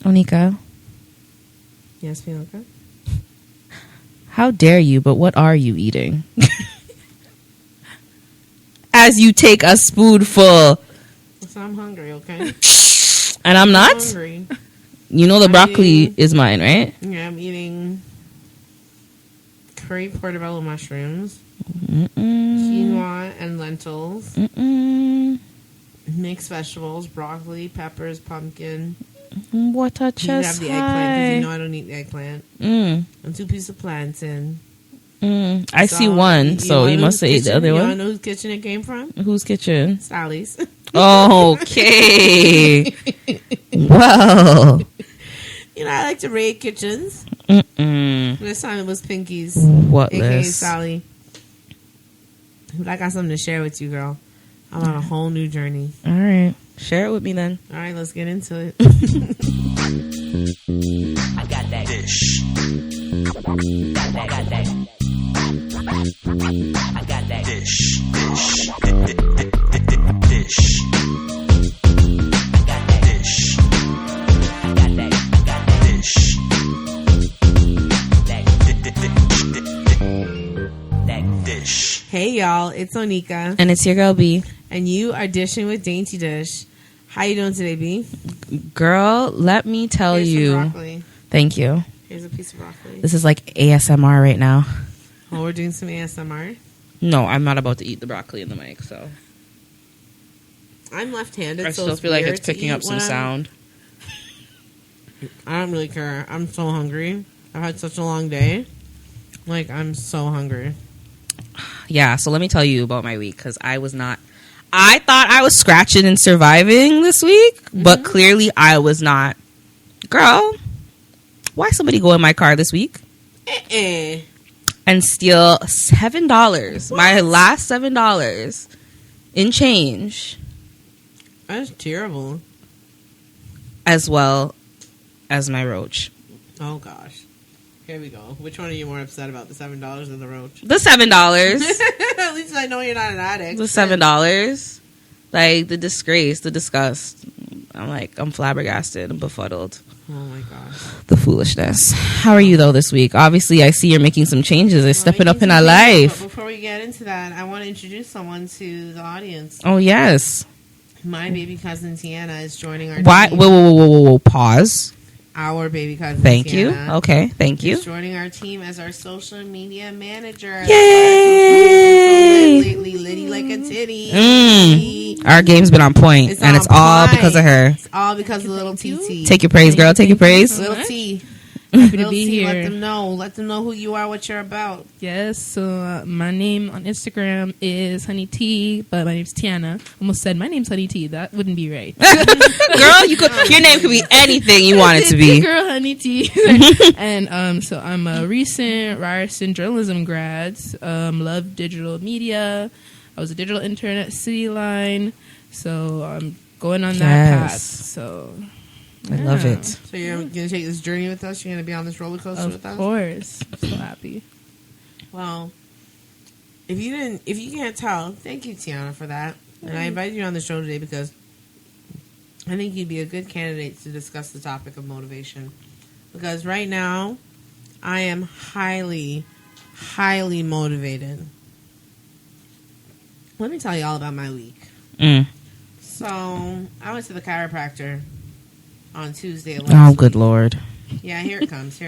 Onika. Yes, Bianca. How dare you, but what are you eating? As you take a spoonful. So I'm hungry, okay? And I'm not? Hungry. You know the broccoli is mine, right? Yeah, I'm eating curry portobello mushrooms, quinoa and lentils, mixed vegetables, broccoli, peppers, pumpkin. What a You chest have the eggplant because you know I don't eat the eggplant. And 2 pieces of plantain. I see one, so you must say the other you one. You want to know whose kitchen it came from? Whose kitchen? Sally's. Okay. Well. You know, I like to raid kitchens. This time it was Pinky's. What AKA list? Sally. But I got something to share with you, girl. I'm on a whole new journey. All right. Share it with me then. All right, let's get into it. I got that dish. Got that. I got that dish. Dish. I got that dish. I got that dish. That dish. Hey, y'all. It's Onika. And it's your girl, B. And you are dishing with Dainty Dish. How you doing today, B? Girl, let me tell Here's you. some broccoli. Thank you. Here's a piece of broccoli. This is like ASMR right now. Oh, we're doing some ASMR? No, I'm not about to eat the broccoli in the mic, so. I'm left-handed, I so still it's feel like weird it's to picking eat up some when sound. I don't really care. I'm so hungry. I've had such a long day. Like, I'm so hungry. Yeah, so let me tell you about my week, because I thought I was scratching and surviving this week, but clearly I was not. Girl, why somebody go in my car this week and steal $7? My last $7 in change, That's terrible. as well as my roach. Oh, gosh. Here we go. Which one are you more upset about, the $7 or the roach? The $7. At least I know you're not an addict. The $7. Like, the disgrace, the disgust. I'm flabbergasted and befuddled. Oh, my gosh. The foolishness. How are you, though, this week? Obviously, I see you're making some changes. They're stepping up in our life. But before we get into that, I want to introduce someone to the audience. Oh, yes. My baby cousin Tiana is joining our Why? team. Whoa. Pause. Our baby cousin Thank Tiana you. Okay, thank you. is joining our team as our social media manager. Yay! Lately, litty like a titty. Our game's been on point, and it's all because of her. It's all because of little TT. Take your praise, girl. Take your praise. Little T. Happy to Little be T, here. let them know. Let them know who you are, what you're about. Yes, so my name on Instagram is Honey T, but my name's Tiana. Almost said my name's Honey T. That wouldn't be right. Girl, your name could be anything you want it to be. Girl, Honey T. And so I'm a recent Ryerson journalism grad. Love digital media. I was a digital intern at CityLine, so I'm going on that path. So I love it. So you're going to take this journey with us? You're going to be on this roller coaster with us? Of course. I'm so happy. Well, if you can't tell, thank you, Tiana, for that. And I invited you on the show today because I think you'd be a good candidate to discuss the topic of motivation. Because right now, I am highly, highly motivated. Let me tell you all about my week. So, I went to the chiropractor on Tuesday of last Oh, week. good Lord. Yeah, here it comes.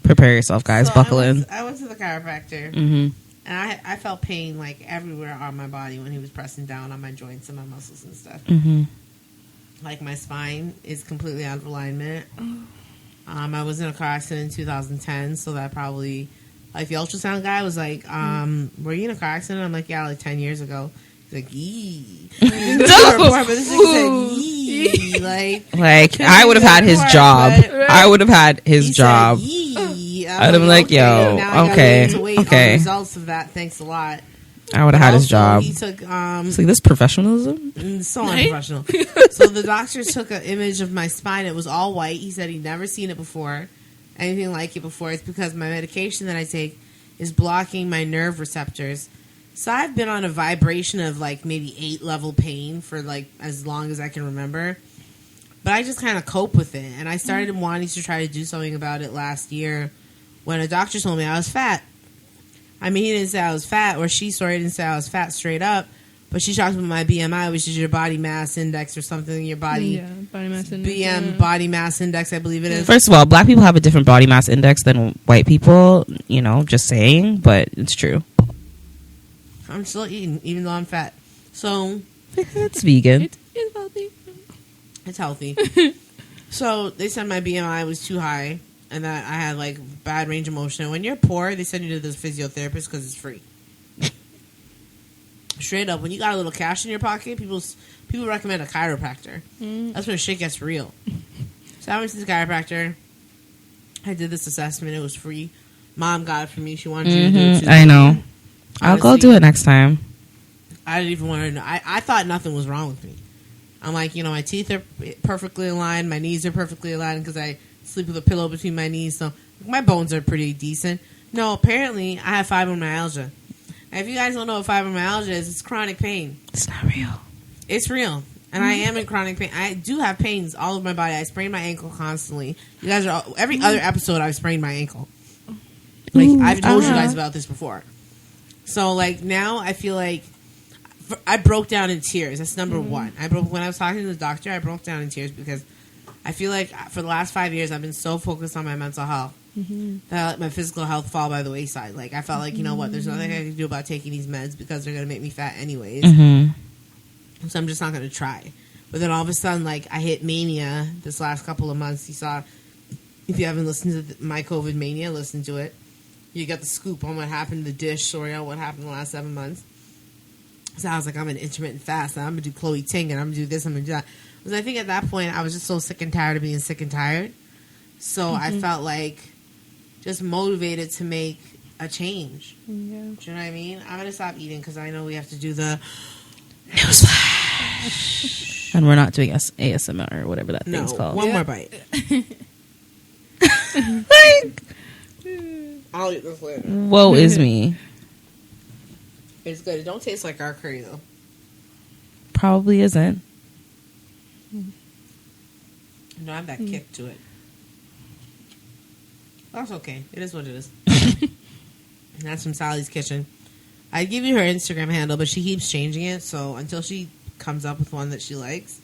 Prepare yourself, guys. So Buckle in. I went to the chiropractor, Mm-hmm. and I felt pain like everywhere on my body when he was pressing down on my joints and my muscles and stuff. Mm-hmm. Like my spine is completely out of alignment. I was in a car accident in 2010, so that probably, like the ultrasound guy was like, were you in a car accident? I'm like, yeah, like 10 years ago. He's like, yee. But this thing said, yee. Like I would have had his job. I would have had his he job. said, yee. I'd have been like, yo, now I gotta okay, wait on okay. the results of that. Thanks a lot. I would have had his job. He took It's like this professionalism. so unprofessional. So the doctor took an image of my spine. It was all white. He said he'd never seen it before, anything like it before. It's because my medication that I take is blocking my nerve receptors. So I've been on a vibration of like maybe 8-level pain for like as long as I can remember. But I just kind of cope with it. And I started wanting to try to do something about it last year when a doctor told me I was fat. I mean, he didn't say I was fat, or she, sorry, didn't say I was fat straight up. But she talked about my BMI, which is your body mass index or something. Your body, body mass index. body mass index, I believe it is. First of all, black people have a different body mass index than white people. You know, just saying, but it's true. I'm still eating, even though I'm fat. So It's vegan. It's healthy. it's healthy. So they said my BMI was too high and that I had like bad range of motion. When you're poor, they send you to this physiotherapist because it's free. Straight up, when you got a little cash in your pocket, people recommend a chiropractor. That's when shit gets real. So I went to the chiropractor. I did this assessment. It was free. Mom got it for me. She wanted you to do it too. I know. I'll go Honestly, do it next time. I didn't even want her to know. I thought nothing was wrong with me. I'm like, my teeth are perfectly aligned. My knees are perfectly aligned because I sleep with a pillow between my knees. So my bones are pretty decent. No, apparently I have fibromyalgia. And if you guys don't know what fibromyalgia is, it's chronic pain. It's not real. It's real. And I am in chronic pain. I do have pains all over my body. I sprain my ankle constantly. You guys are every other episode I've sprained my ankle. Like I've told you guys about this before. So like now I feel like I broke down in tears. That's number one. When I was talking to the doctor, I broke down in tears because I feel like for the last 5 years I've been so focused on my mental health that I let my physical health fall by the wayside. Like I felt like, you know what, there's nothing I can do about taking these meds because they're gonna make me fat anyways. So I'm just not gonna try. But then all of a sudden, like I hit mania this last couple of months. You saw, if you haven't listened to my COVID mania, listen to it. You got the scoop on what happened to the dysh story on what happened the last 7 months. So I was like, I'm an intermittent fast. I'm going to do Chloe Ting and I'm going to do this, I'm going to do that. Because I think at that point, I was just so sick and tired of being sick and tired. So I felt like just motivated to make a change. Yeah. Do you know what I mean? I'm going to stop eating because I know we have to do the newsflash. And we're not doing ASMR or whatever that thing's called. One more bite. Like, I'll eat this later. woe is me. It's good. It don't taste like our curry, though. Probably isn't. No, I have that kick to it. That's okay. It is what it is. That's from Sally's Kitchen. I give you her Instagram handle, but she keeps changing it. So until she comes up with one that she likes,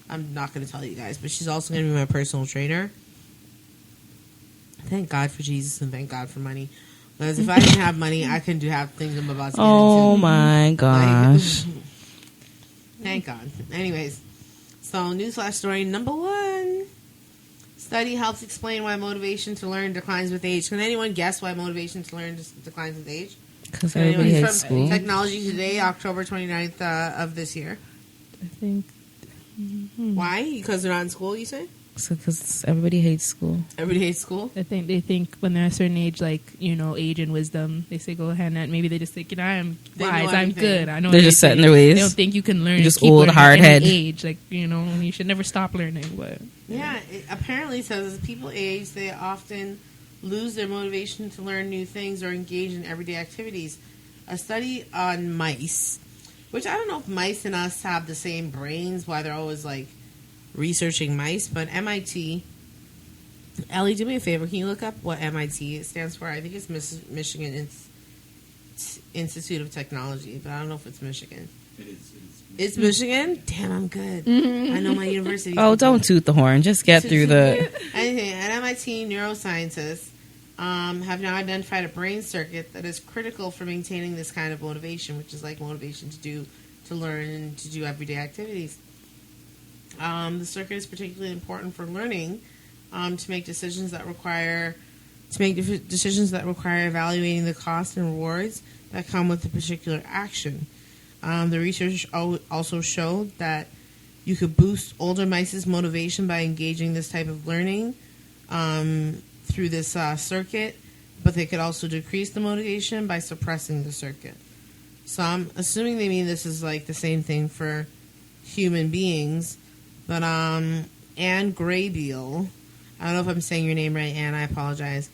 I'm not going to tell you guys. But she's also going to be my personal trainer. Thank God for Jesus and thank God for money. Because if I didn't have money, I couldn't have things I'm about to get into. Oh my gosh. Thank God. Anyways, so newsflash story number 1. Study helps explain why motivation to learn declines with age. Can anyone guess why motivation to learn declines with age? Because everybody Anyone? hates From school. Technology Today, October 29th of this year. I think. Why? Because they're not in school, you say? Because everybody hates school. Everybody hates school? I think they think when they're a certain age, like, age and wisdom, they say go hand in hand. Maybe they just think, I'm They know wise, I'm everything. good. I know They're just set in everything. their ways. They don't think you can learn. You're just keep old, learning hard at any head. age. Like, you should never stop learning. But Yeah, it apparently says as people age, they often lose their motivation to learn new things or engage in everyday activities. A study on mice, which I don't know if mice and us have the same brains, why they're always like researching mice, but MIT. Ellie, do me a favor. Can you look up what MIT stands for? I think it's Michigan Institute of Technology, but I don't know if it's Michigan. It's Michigan? Damn, I'm good. I know my university. Oh, don't toot the horn. Just get through the... Anyway, at MIT, neuroscientists have now identified a brain circuit that is critical for maintaining this kind of motivation, which is like motivation to learn and to do everyday activities. The circuit is particularly important for learning to make decisions that require evaluating the costs and rewards that come with a particular action. The research also showed that you could boost older mice's motivation by engaging this type of learning through this circuit, but they could also decrease the motivation by suppressing the circuit. So I'm assuming they mean this is like the same thing for human beings, but Anne Graybiel, I don't know if I'm saying your name right, Anne, I apologize,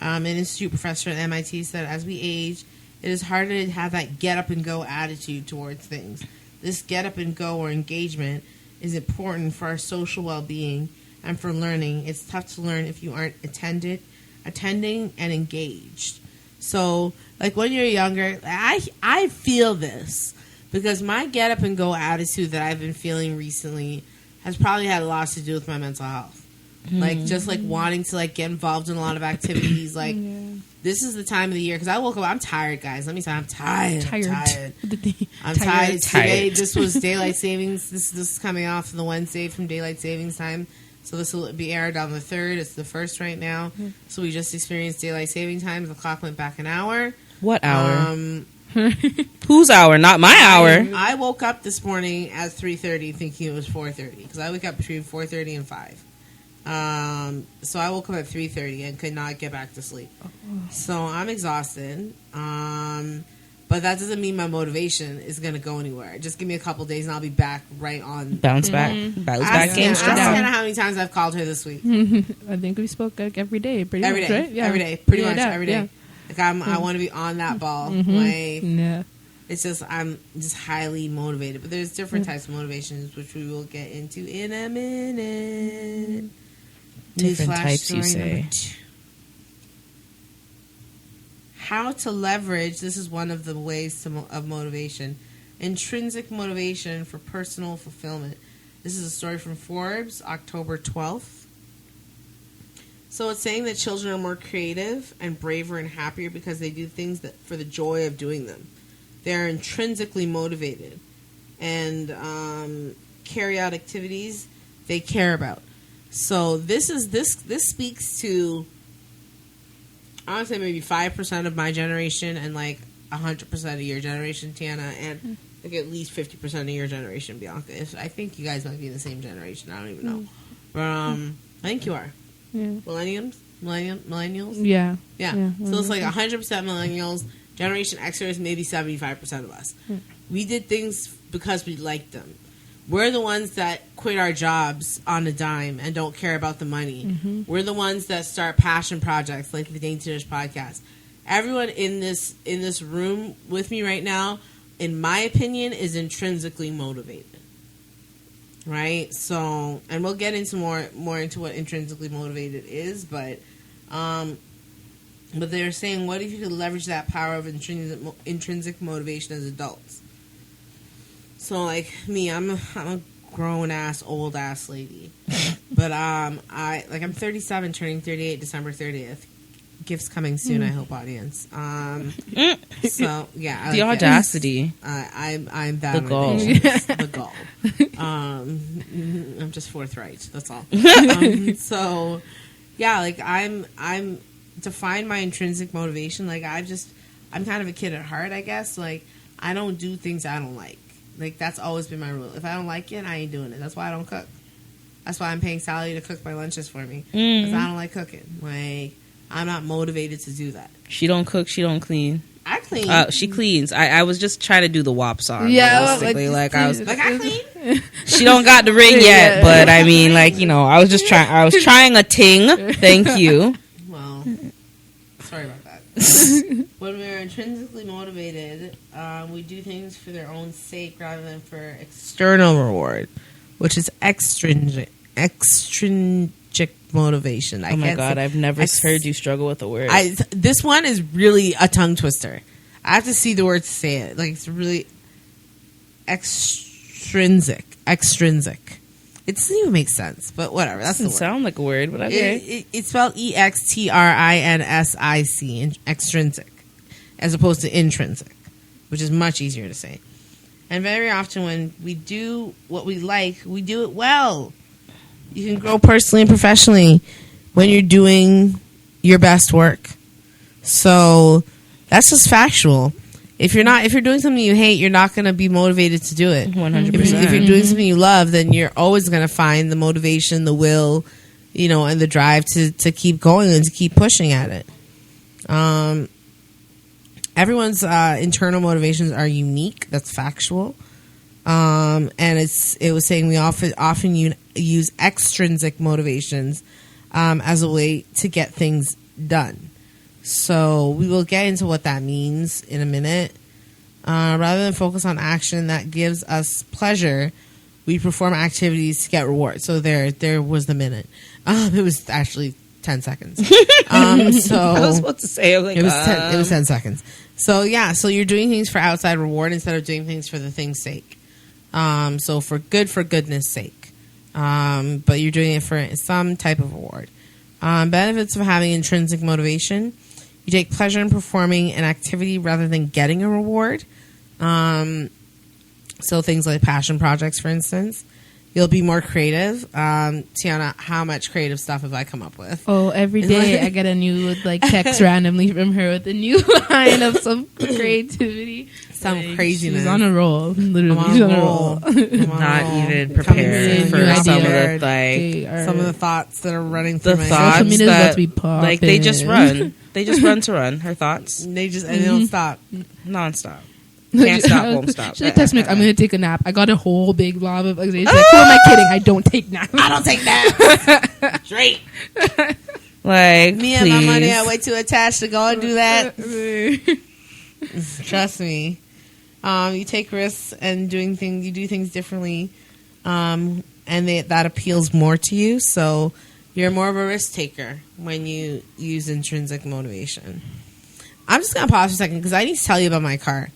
an institute professor at MIT said, as we age, it is harder to have that get up and go attitude towards things. This get up and go or engagement is important for our social well-being and for learning. It's tough to learn if you aren't attending and engaged. So, like when you're younger, I feel this because my get up and go attitude that I've been feeling recently has probably had a lot to do with my mental health. Like, just like wanting to like get involved in a lot of activities. Like, this is the time of the year because I woke up. I'm tired, guys. Let me tell you, I'm tired. I'm tired. Today, this was daylight savings. This is coming off the Wednesday from daylight savings time. So this will be aired on the 3rd. It's the 1st right now. So we just experienced daylight saving time. The clock went back an hour. What hour? Whose hour? Not my hour. I woke up this morning at 3:30 thinking it was 4:30 because I wake up between 4:30 and 5. So I woke up at 3:30 and could not get back to sleep. So I'm exhausted. But that doesn't mean my motivation is going to go anywhere. Just give me a couple days and I'll be back right on. Bounce back. Bounce back game. Ask Hannah how many times I've called her this week. I think we spoke like every day. Pretty Every much, day. right? Yeah. Every day. Pretty much Yeah. every day. Like I want to be on that ball. Like, Yeah. it's just, I'm just highly motivated. But there's different types of motivations, which we will get into in a minute. Different Newsflash types, you story number say. 2. How to leverage, this is one of the ways of motivation, intrinsic motivation for personal fulfillment. This is a story from Forbes, October 12th. So it's saying that children are more creative and braver and happier because they do things that for the joy of doing them. They're intrinsically motivated and carry out activities they care about. So this speaks to, I would say maybe 5% of my generation and like 100% of your generation, Tiana, and like at least 50% of your generation, Bianca. I think you guys might be in the same generation. I don't even know. But I think you are. Yeah. Millennials? Yeah. Yeah. So it's like 100% millennials. Generation Xers, maybe 75% of us. We did things because we liked them. We're the ones that quit our jobs on a dime and don't care about the money. We're the ones that start passion projects like the Dane to Dysh podcast. Everyone in this room with me right now, in my opinion, is intrinsically motivated. Right? So, and we'll get into more into what intrinsically motivated is, but they're saying, what if you could leverage that power of intrinsic motivation as adults? So, like me, I'm a grown ass, old ass lady, but I'm 37, turning 38, December 30th. Gifts coming soon, I hope, audience. So yeah, The audacity. I'm bad. The gall. The gall. I'm just forthright. That's all. So yeah, like I'm to find my intrinsic motivation. Like I'm kind of a kid at heart, I guess. Like I don't do things I don't like. Like that's always been my rule. If I don't like it, I ain't doing it. That's why I don't cook. That's why I'm paying Sally to cook my lunches for me because I don't like cooking. Like I'm not motivated to do that. She don't cook. She don't clean. I clean. She cleans. I was just trying to do the WAP song. Yeah, I clean. She don't got the ring yet, but I mean, like, you know, I was trying a ting. Thank you. Well, sorry about that. When we're intrinsically motivated, we do things for their own sake rather than for external reward, which is extrinsic motivation. Oh my God, I've never heard you struggle with a word. This one is really a tongue twister. I have to see the word to say it. Like, it's really extrinsic. It doesn't even make sense, but whatever. That's the word. Doesn't sound like a word, but okay. It's spelled EXTRINSIC, extrinsic, as opposed to intrinsic, which is much easier to say. And very often when we do what we like, we do it well. You can grow personally and professionally when you're doing your best work. So that's just factual. If you're doing something you hate, you're not going to be motivated to do it. 100%. If you're doing something you love, then you're always going to find the motivation, the will, you know, and the drive to keep going and to keep pushing at it. Everyone's internal motivations are unique. That's factual. And it was saying we often use extrinsic motivations as a way to get things done. So we will get into what that means in a minute. Rather than focus on action that gives us pleasure, we perform activities to get rewards. So there was the minute. It was actually 10 seconds. So I was about to say, like, it was 10 seconds. So yeah, so you're doing things for outside reward instead of doing things for the thing's sake. So for goodness sake. But you're doing it for some type of reward. Benefits of having intrinsic motivation. You take pleasure in performing an activity rather than getting a reward. So things like passion projects, for instance. You'll be more creative. Tiana, how much creative stuff have I come up with? Oh, every day I get a new text randomly from her with a new line of some creativity. Some craziness. She's on a roll. Literally, I'm on a roll. Not even prepared for some of the thoughts that are running through my thoughts social media is about to be popping. Like, they just run. They just run to run. Her thoughts. And they don't stop. Nonstop. Can't stop, won't stop. She text me like, I'm going to take a nap. I got a whole big blob of anxiety. She's like, who am I kidding? I don't take naps. I don't take naps. Straight. Like, me and my money are way too attached to go and do that. Trust me. You take risks and you do things differently. And that appeals more to you. So you're more of a risk taker when you use intrinsic motivation. I'm just going to pause for a second because I need to tell you about my car.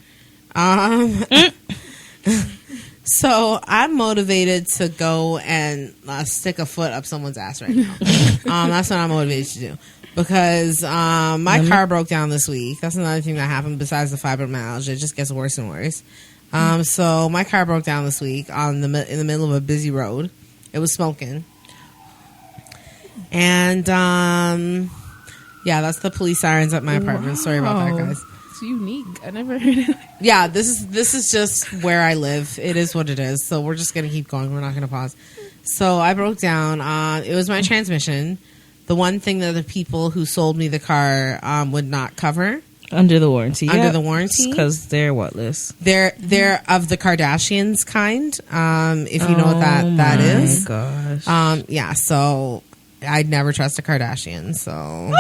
So I'm motivated to go and stick a foot up someone's ass right now. That's what I'm motivated to do because my car broke down this week. That's another thing that happened besides the fibromyalgia. It just gets worse and worse. So my car broke down this week in the middle of a busy road. It was smoking, and yeah, that's the police sirens at my apartment. Sorry about that, guys. It's unique. I never heard it. Yeah, this is just where I live. It is what it is. So we're just gonna keep going. We're not gonna pause. So I broke down. It was my transmission. The one thing that the people who sold me the car would not cover under the warranty. Under the warranty, because they're whatless. They're of the Kardashians kind. If you know what that is. Oh my gosh. Yeah. So I'd never trust a Kardashian. So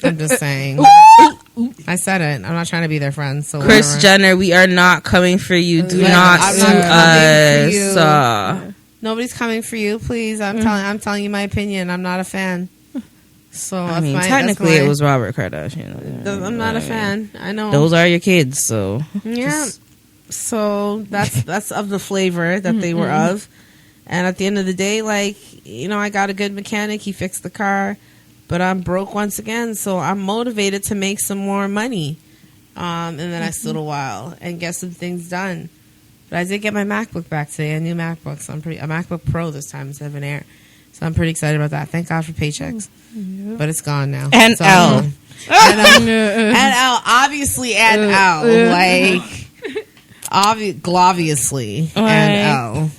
I'm just saying. I said it. I'm not trying to be their friend. So Kris whatever. Jenner, we are not coming for you. Do not sue us. Nobody's coming for you, please. I'm telling you my opinion. I'm not a fan. So I mean, technically, it was Robert Kardashian. I'm not a fan. I know those are your kids, so yeah. So that's of the flavor that they were of. And at the end of the day, I got a good mechanic. He fixed the car. But I'm broke once again, so I'm motivated to make some more money in the next little while and get some things done. But I did get my MacBook back today, a new MacBook. So a MacBook Pro this time instead of an Air. So I'm pretty excited about that. Thank God for paychecks. Yeah. But it's gone now. And so, L. And L. Obviously, and L. Obviously, and L.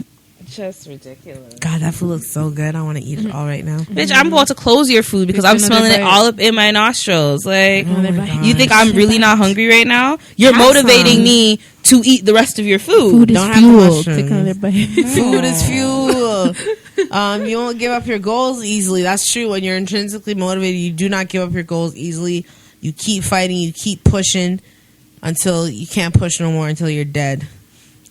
Just ridiculous. God, that food looks so good. I want to eat it all right now. Bitch, I'm about to close your food because I'm smelling it all up in my nostrils. Like, you think I'm really not hungry right now? You're motivating me to eat the rest of your food. Food is fuel. Food is fuel. You won't give up your goals easily. That's true. When you're intrinsically motivated, you do not give up your goals easily. You keep fighting. You keep pushing until you can't push no more until you're dead.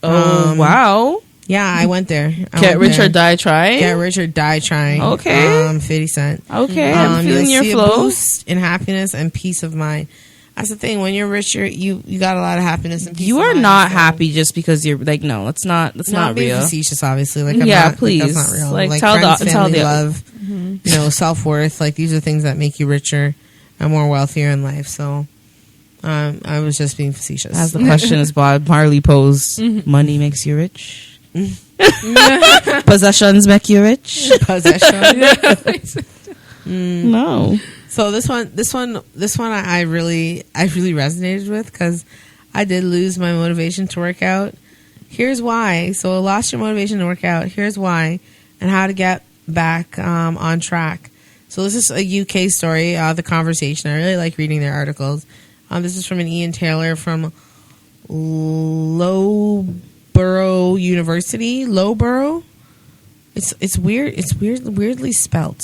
Oh, wow. Yeah, I went there. Get rich or die trying? Get rich or die trying. Okay. 50 Cent. Okay, I'm feeling your flow. A boost in happiness and peace of mind. That's the thing. When you're rich, you got a lot of happiness and peace you of mind. You are not happy just because you're like, no, that's not being real. Facetious, obviously. Like, please. That's not real. Like tell friends, the family, love, self-worth. Like, these are things that make you richer and more wealthier in life. So, I was just being facetious. As the question is Bob Marley posed, money makes you rich. Possessions make you rich. No. So this one I really resonated with because I did lose my motivation to work out. Here's why. So I lost your motivation to work out. Here's why, and how to get back on track. So this is a UK story. The Conversation. I really like reading their articles. This is from an Ian Taylor from Loughborough University. Loughborough. It's weird. It's weirdly spelt.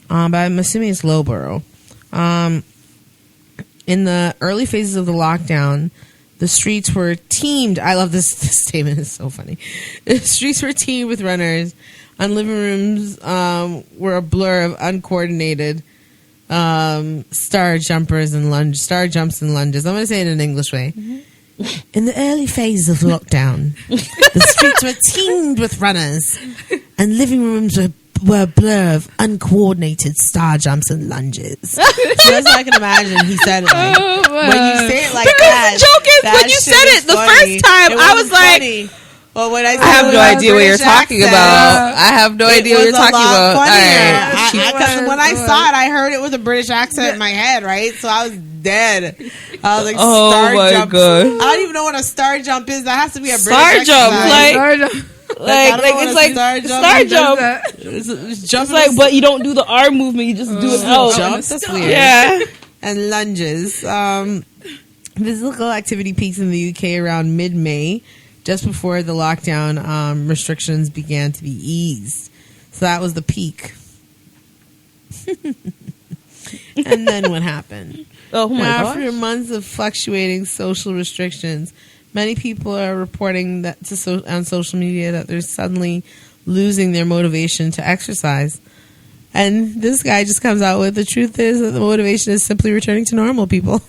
But I'm assuming it's Loughborough. In the early phases of the lockdown, The streets were teemed. I love this statement. It's so funny. The streets were teemed with runners. And living rooms were a blur of uncoordinated star jumps and lunges. I'm going to say it in an English way. In the early phases of lockdown, the streets were teemed with runners, and living rooms were a blur of uncoordinated star jumps and lunges. So that's what I can imagine. He said it like, when you say it like that. The joke is, when you said it the first time, I was like, well, when I have no idea what you're talking about. I have no idea what you're talking about. All right. Because when I saw it, I heard it with a British accent in my head, right? So I was dead. I was like, star jump. God. I don't even know what a star jump is. That has to be a star British jump. exercise. It's like star jump. It's like, but you don't do the arm movement. You just do it out. Jump. That's weird. Yeah. And lunges. Physical activity peaks in the UK around mid-May, just before the lockdown restrictions began to be eased. So that was the peak. And then what happened? Oh my gosh. After months of fluctuating social restrictions, many people are reporting that on social media that they're suddenly losing their motivation to exercise. And this guy just comes out with, the truth is that the motivation is simply returning to normal, people.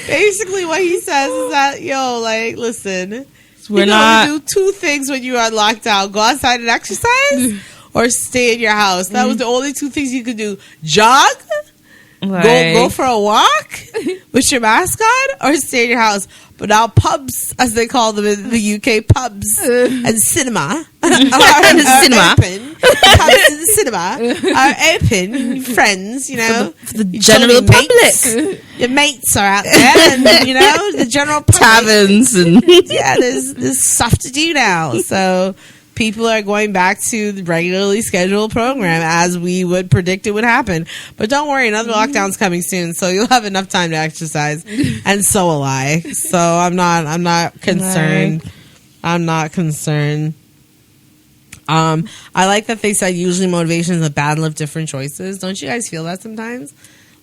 Basically what he says is that, listen, we're you not can only do two things when you are locked out: go outside and exercise, or stay in your house. That was the only two things you could do: jog, go for a walk with your mask on, or stay in your house. But now pubs, as they call them in the UK, pubs and cinema are open. Pubs and cinema are open. Friends, for the general public. Your mates are out there, and the general public. Taverns and there's stuff to do now. So people are going back to the regularly scheduled program as we would predict it would happen. But don't worry, another lockdown's coming soon, so you'll have enough time to exercise. And so will I. So I'm not concerned. Right. I'm not concerned. I like that they said usually motivation is a battle of different choices. Don't you guys feel that sometimes?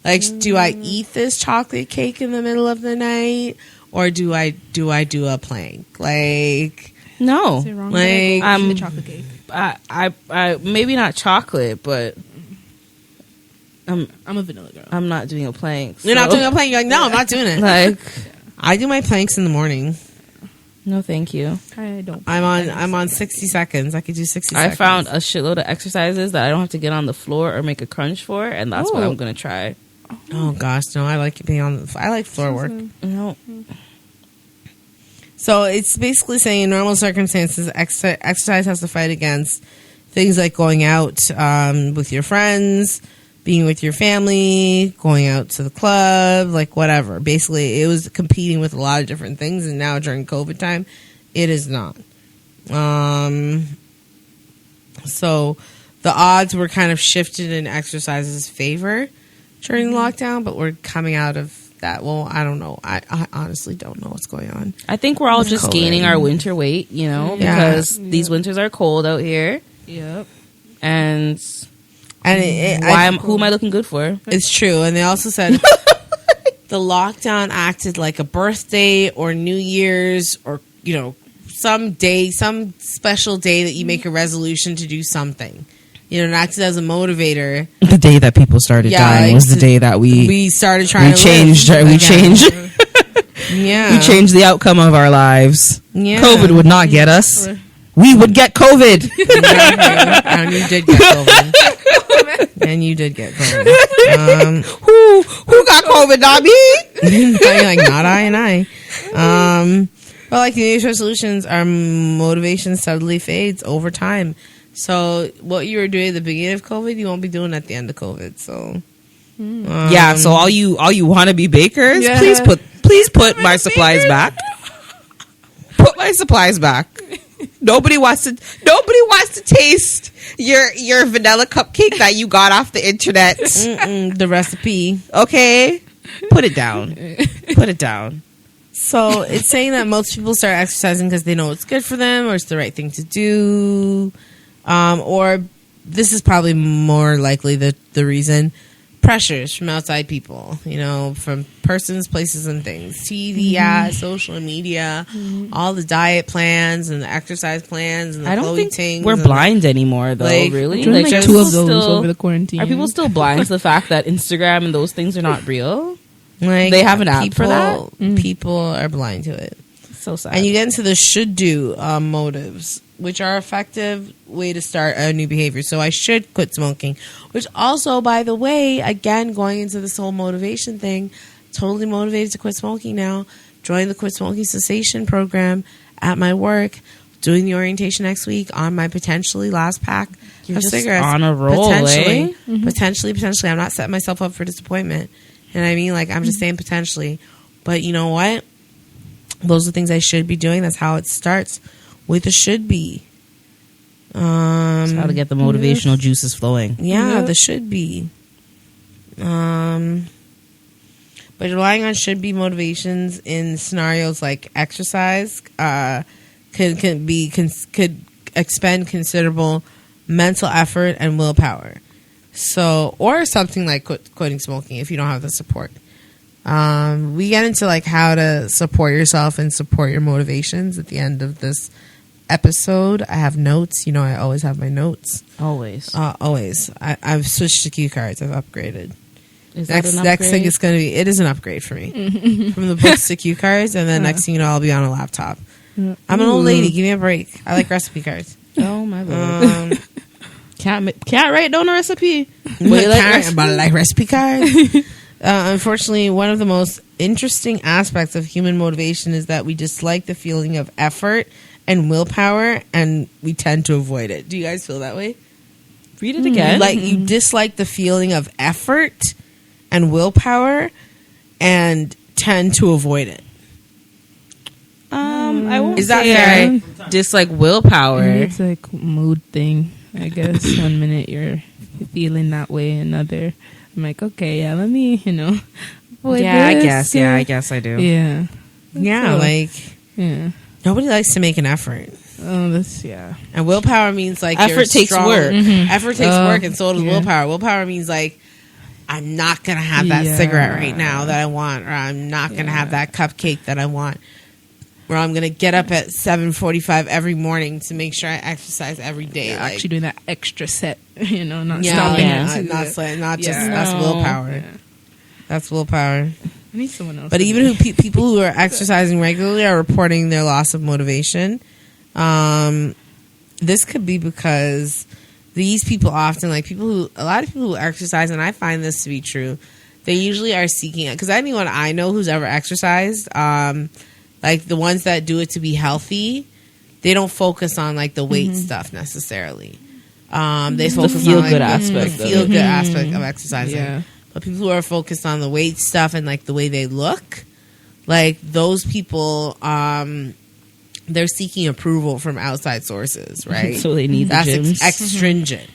Like, do I eat this chocolate cake in the middle of the night, or do I do a plank? Like, no, like the chocolate cake. I maybe not chocolate, but I'm a vanilla girl. I'm not doing a plank. You're not doing a plank. You're like, no, I'm not doing it. Like, I do my planks in the morning. No, thank you. I don't. I'm on 60 seconds. I could do 60 seconds. I found a shitload of exercises that I don't have to get on the floor or make a crunch for, and that's what I'm gonna try. Oh gosh, no! I like being on. I like floor work. No. So it's basically saying in normal circumstances, exercise has to fight against things like going out with your friends, being with your family, going out to the club, like whatever. Basically, it was competing with a lot of different things, and now during COVID time, it is not. So the odds were kind of shifted in exercise's favor during the lockdown, but we're coming out of that. Well, I don't know. I honestly don't know what's going on. I think we're all just gaining our winter weight, because these winters are cold out here. Yep. And who am I looking good for? It's true. And they also said the lockdown acted like a birthday or New Year's or, some special day that you make a resolution to do something. It acted as a motivator. The day that people started dying was the day that we started trying to changed. We changed. Yeah. We changed the outcome of our lives. Yeah. COVID would not get us. We would get COVID. And you did get COVID. And you did get COVID. Who got COVID? Not me. You're like, not I and I. Well, like New Year's resolutions, our motivation subtly fades over time. So what you were doing at the beginning of COVID, you won't be doing at the end of COVID. So so all you wannabe bakers, please put my supplies back. Put my supplies back. Nobody wants to taste your vanilla cupcake that you got off the internet. The recipe. Okay, put it down. Put it down. So it's saying that most people start exercising because they know it's good for them or it's the right thing to do. Or this is probably more likely the reason. pressures from outside people, from persons, places, and things. TV ads, social media, all the diet plans and the exercise plans and the I don't Chloe think things. we're blind anymore, though. Really, Doing like are 2 of people those still- over the quarantine. Are people still blind to the fact that Instagram and those things are not real? Like, They have an app for that? People are blind to it. So sad. And you get into the should do motives, which are effective way to start a new behavior. So I should quit smoking, which also, by the way, again, going into this whole motivation thing, totally motivated to quit smoking now. Join the quit smoking cessation program at my work. Doing the orientation next week on my potentially last pack You're of just cigarettes. on a roll, potentially, eh? potentially. I'm not setting myself up for disappointment. You know what I mean? Like, I'm just saying potentially. But you know what? Those are things I should be doing. That's how it starts with a should be. That's how to get the motivational juices flowing. Yeah, the should be. But relying on should be motivations in scenarios like exercise could expend considerable mental effort and willpower. So, or something like quitting smoking if you don't have the support. We get into like how to support yourself and support your motivations at the end of this episode. I have notes. I always have my notes. Always. Always. I've switched to cue cards. I've upgraded. Is that an Next thing upgrade? is going to be, it is an upgrade for me. From the books to cue cards, and then next thing you know, I'll be on a laptop. I'm an old lady. Give me a break. I like recipe cards. Oh my lord. Can't write down a recipe. But I like recipe cards. Unfortunately, one of the most interesting aspects of human motivation is that we dislike the feeling of effort and willpower, and we tend to avoid it. Do you guys feel that way? Read it again. Like, you dislike the feeling of effort and willpower and tend to avoid it. I won't Is that say fair? I dislike willpower. It's like mood thing, I guess. One minute you're feeling that way, another I'm like, okay, yeah, let me, avoid Yeah, I this. guess. Yeah, I guess I do. Yeah. Yeah, like, Yeah. nobody likes to make an effort. Oh, that's, yeah. And willpower means like Effort you're takes strong. work. Effort takes work, and so does yeah. willpower. Willpower means like, I'm not gonna have that Yeah. cigarette right now that I want, or I'm not gonna have that cupcake that I want, or I'm gonna get up at 7:45 every morning to make sure I exercise every day. Yeah, like, actually doing that extra set, not yeah, stopping yeah. it. not just Yeah. that's No. willpower. Yeah. That's willpower. I need someone else. But to even do who people who are exercising regularly are reporting their loss of motivation. This could be because these people often, like a lot of people who exercise, and I find this to be true, they usually are seeking it. Because anyone I know who's ever exercised, like the ones that do it to be healthy, they don't focus on like the weight stuff necessarily. They focus feel on like good the aspect of feel it. good aspect of exercising. Yeah. But people who are focused on the weight stuff and like the way they look, like those people, they're seeking approval from outside sources, right? So they need the That's gyms. extringent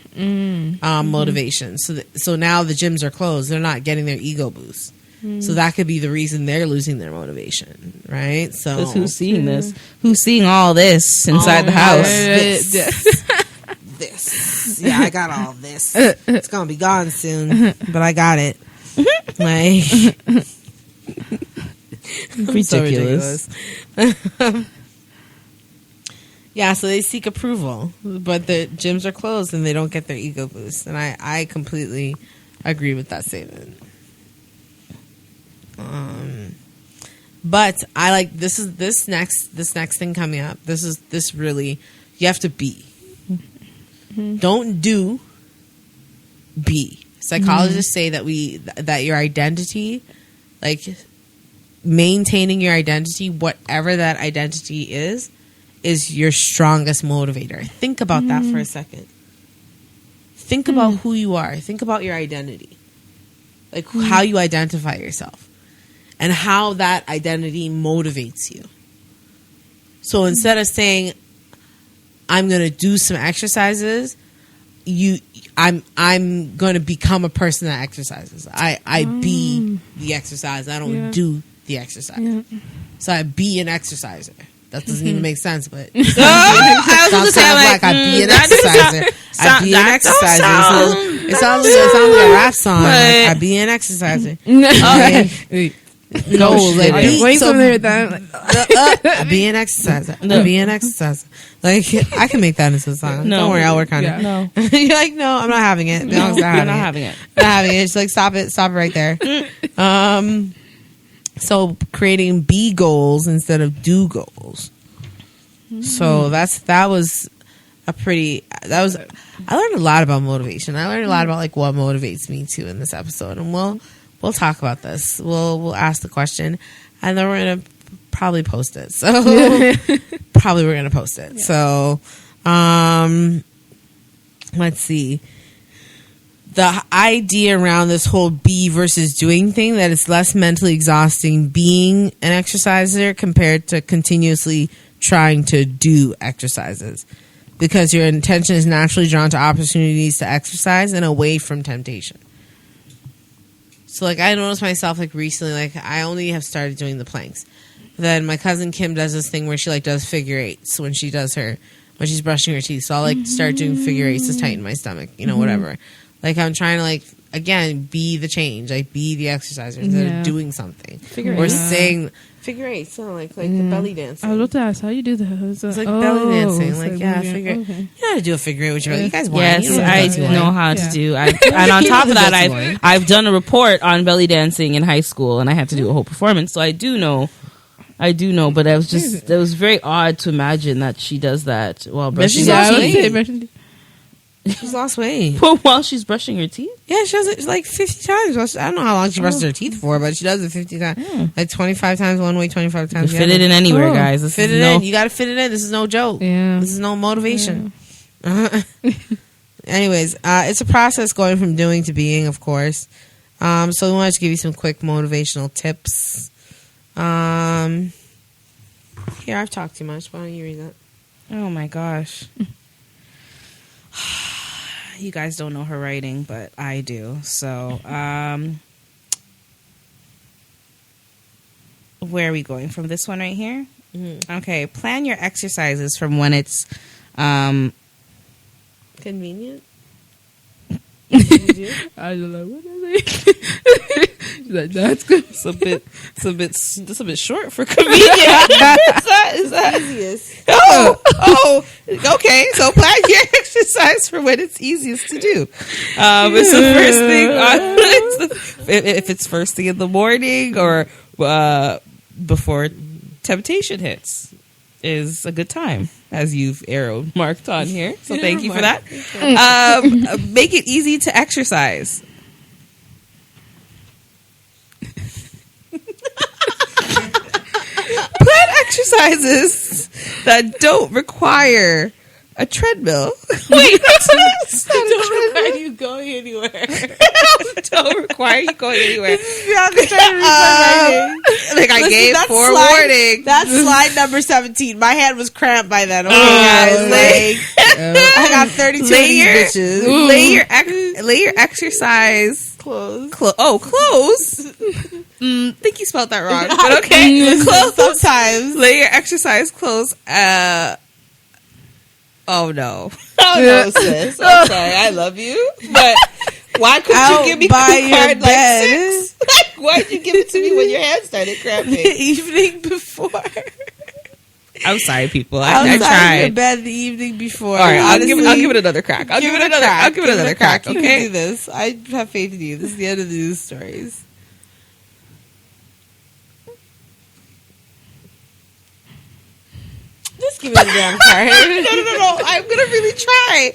motivation. So now the gyms are closed. They're not getting their ego boost. So that could be the reason they're losing their motivation, right? So Because who's seeing this? Who's seeing all this inside the house? This. Yeah, I got all this. It's gonna be gone soon, but I got it. Like, so Ridiculous. Yeah, so they seek approval, but the gyms are closed and they don't get their ego boost. And I completely agree with that statement. But I like this next thing coming up. This really, you have to be. Don't do. Be. Psychologists say that your identity, like maintaining your identity, whatever that identity is your strongest motivator. Think about that for a second. Think about who you are. Think about your identity. Like how you identify yourself. And how that identity motivates you. So instead of saying, I'm going to do some exercises, I'm going to become a person that exercises. I be the exercise. I don't do the exercise. Yeah. So I be an exerciser. That doesn't even make sense, but I was going to say, like I be an that doesn't exerciser. I be an that don't exerciser. sound- It sounds like a rap song. But- Like, I be an exerciser. Okay. No, like Wait, be, so, something with that. Like, I be an exerciser. I be an exerciser. Like I can make that into a song. No. Don't worry, I'll work on Yeah. it. No, You're like, no, I'm not having it. No, you're not having it. I'm not having it. It's like stop it right there. So creating be goals instead of do goals. So that was I learned a lot about motivation. I learned a lot about like what motivates me too in this episode, and we'll talk about this. We'll ask the question, and then we're gonna probably post it. So probably we're gonna post it. So let's see. The idea around this whole be versus doing thing, that it's less mentally exhausting being an exerciser compared to continuously trying to do exercises, because your attention is naturally drawn to opportunities to exercise and away from temptation. So like I noticed myself like recently, like I only have started doing the planks. Then my cousin Kim does this thing where she like does figure eights when she's brushing her teeth. So I'll like start doing figure eights to tighten my stomach, whatever. Like I'm trying to like again be the change, like be the exerciser instead of doing something. Or saying figure eights, so like the belly dancing. I was about to ask how you do that. It's like belly dancing, like figure. Okay. You know how to do a figure eight with your belly. You guys want? Yes, You know I that's why. know how to Yeah. do. And on top of that, I've done a report on belly dancing in high school, and I had to do a whole performance. So I do know. But it was very odd to imagine that she does that while brushing she's her lost teeth. weight. She's lost weight. While she's brushing her teeth. Yeah, she does it like 50 times. I don't know how long she brushes her teeth for, but she does it 50 times. Like 25 times one way, 25 times the Fit other. it in anywhere, guys. This Fit is it no- in. You got to fit it in. This is no joke. Yeah. This is no motivation. Anyways, it's a process going from doing to being, of course. So we wanted to give you some quick motivational tips. Here, I've talked too much. Why don't you read that? Oh my gosh. You guys don't know her writing, but I do. So, where are we going? From this one right here? Mm-hmm. Okay. Plan your exercises from when it's Convenient? I don't know what I think. She's like, that's good. it's a bit short for convenient. is that Easiest. Oh, okay. So plan your exercise for when it's easiest to do. It's the first thing. If it's first thing in the morning or before temptation hits, is a good time, as you've arrow marked on here. So thank you for that. Make it easy to exercise. Plan exercises that don't require a treadmill. Wait, that's not a treadmill. You going anywhere? Don't require you going anywhere. Like I gave forewarning. That's slide number 17. My hand was cramped by then. Okay, guys. Like, I got 32 of these bitches. Lay your exercise Clothes. clothes. Think you spelled that wrong, but okay. Clothes. Sometimes. Lay your exercise clothes. Oh no, sis. I'm sorry. I love you, but why couldn't you give me by the your card like bed. 6? Why'd you give it to me when your hand started cramping? The evening before. I'm sorry, people. I Outside your tried. bed the evening before. All right, I'll give Honestly, it another crack. I'll give it another crack. You Okay. can do this. I have faith in you. This is the end of the news stories. Just give me the damn card. No. I'm gonna really try.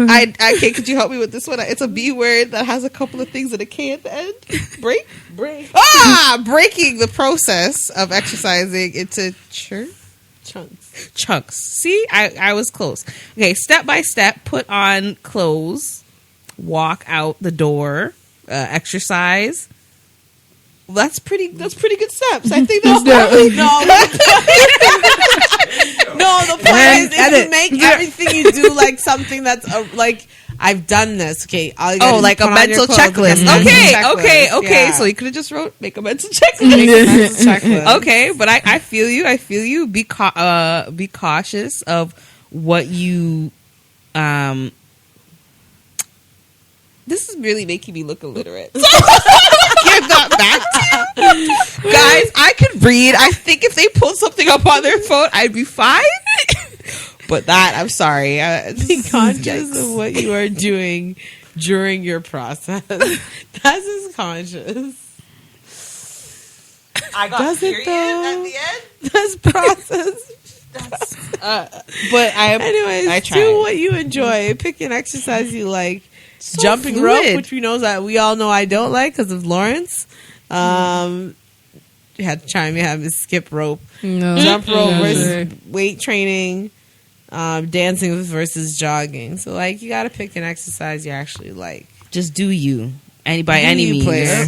I can't. Could you help me with this one? It's a B word that has a couple of things and a K at the end. Break. Breaking the process of exercising into chunks. See, I was close. Okay, step by step. Put on clothes. Walk out the door. Exercise. That's pretty good steps. I think that's probably No, the point is to make everything you do like something that's like I've done this. Okay, all you gotta do like is a put on your mental clothes, checklist. a mental Okay. checklist. Yeah. So you could have just wrote make a mental Make checklist. a mental checklist. Okay, but I feel you. Be cautious of what you This is really making me look illiterate. Give that back to you. Guys, I could read. I think if they pulled something up on their phone, I'd be fine. But that, I'm sorry. Be conscious of what you are doing during your process. That's as conscious. I got Does it period though? at the end. That's process. But Anyways, I do tried. what you enjoy. Pick an exercise you like. So Jumping fluid. rope, which we all know I don't like because of Lawrence. You had to chime in, have to skip rope. No. Jump rope No, versus sir. weight training. Dancing versus jogging. So, like, you got to pick an exercise you actually like. Just do you. By any you, means. player.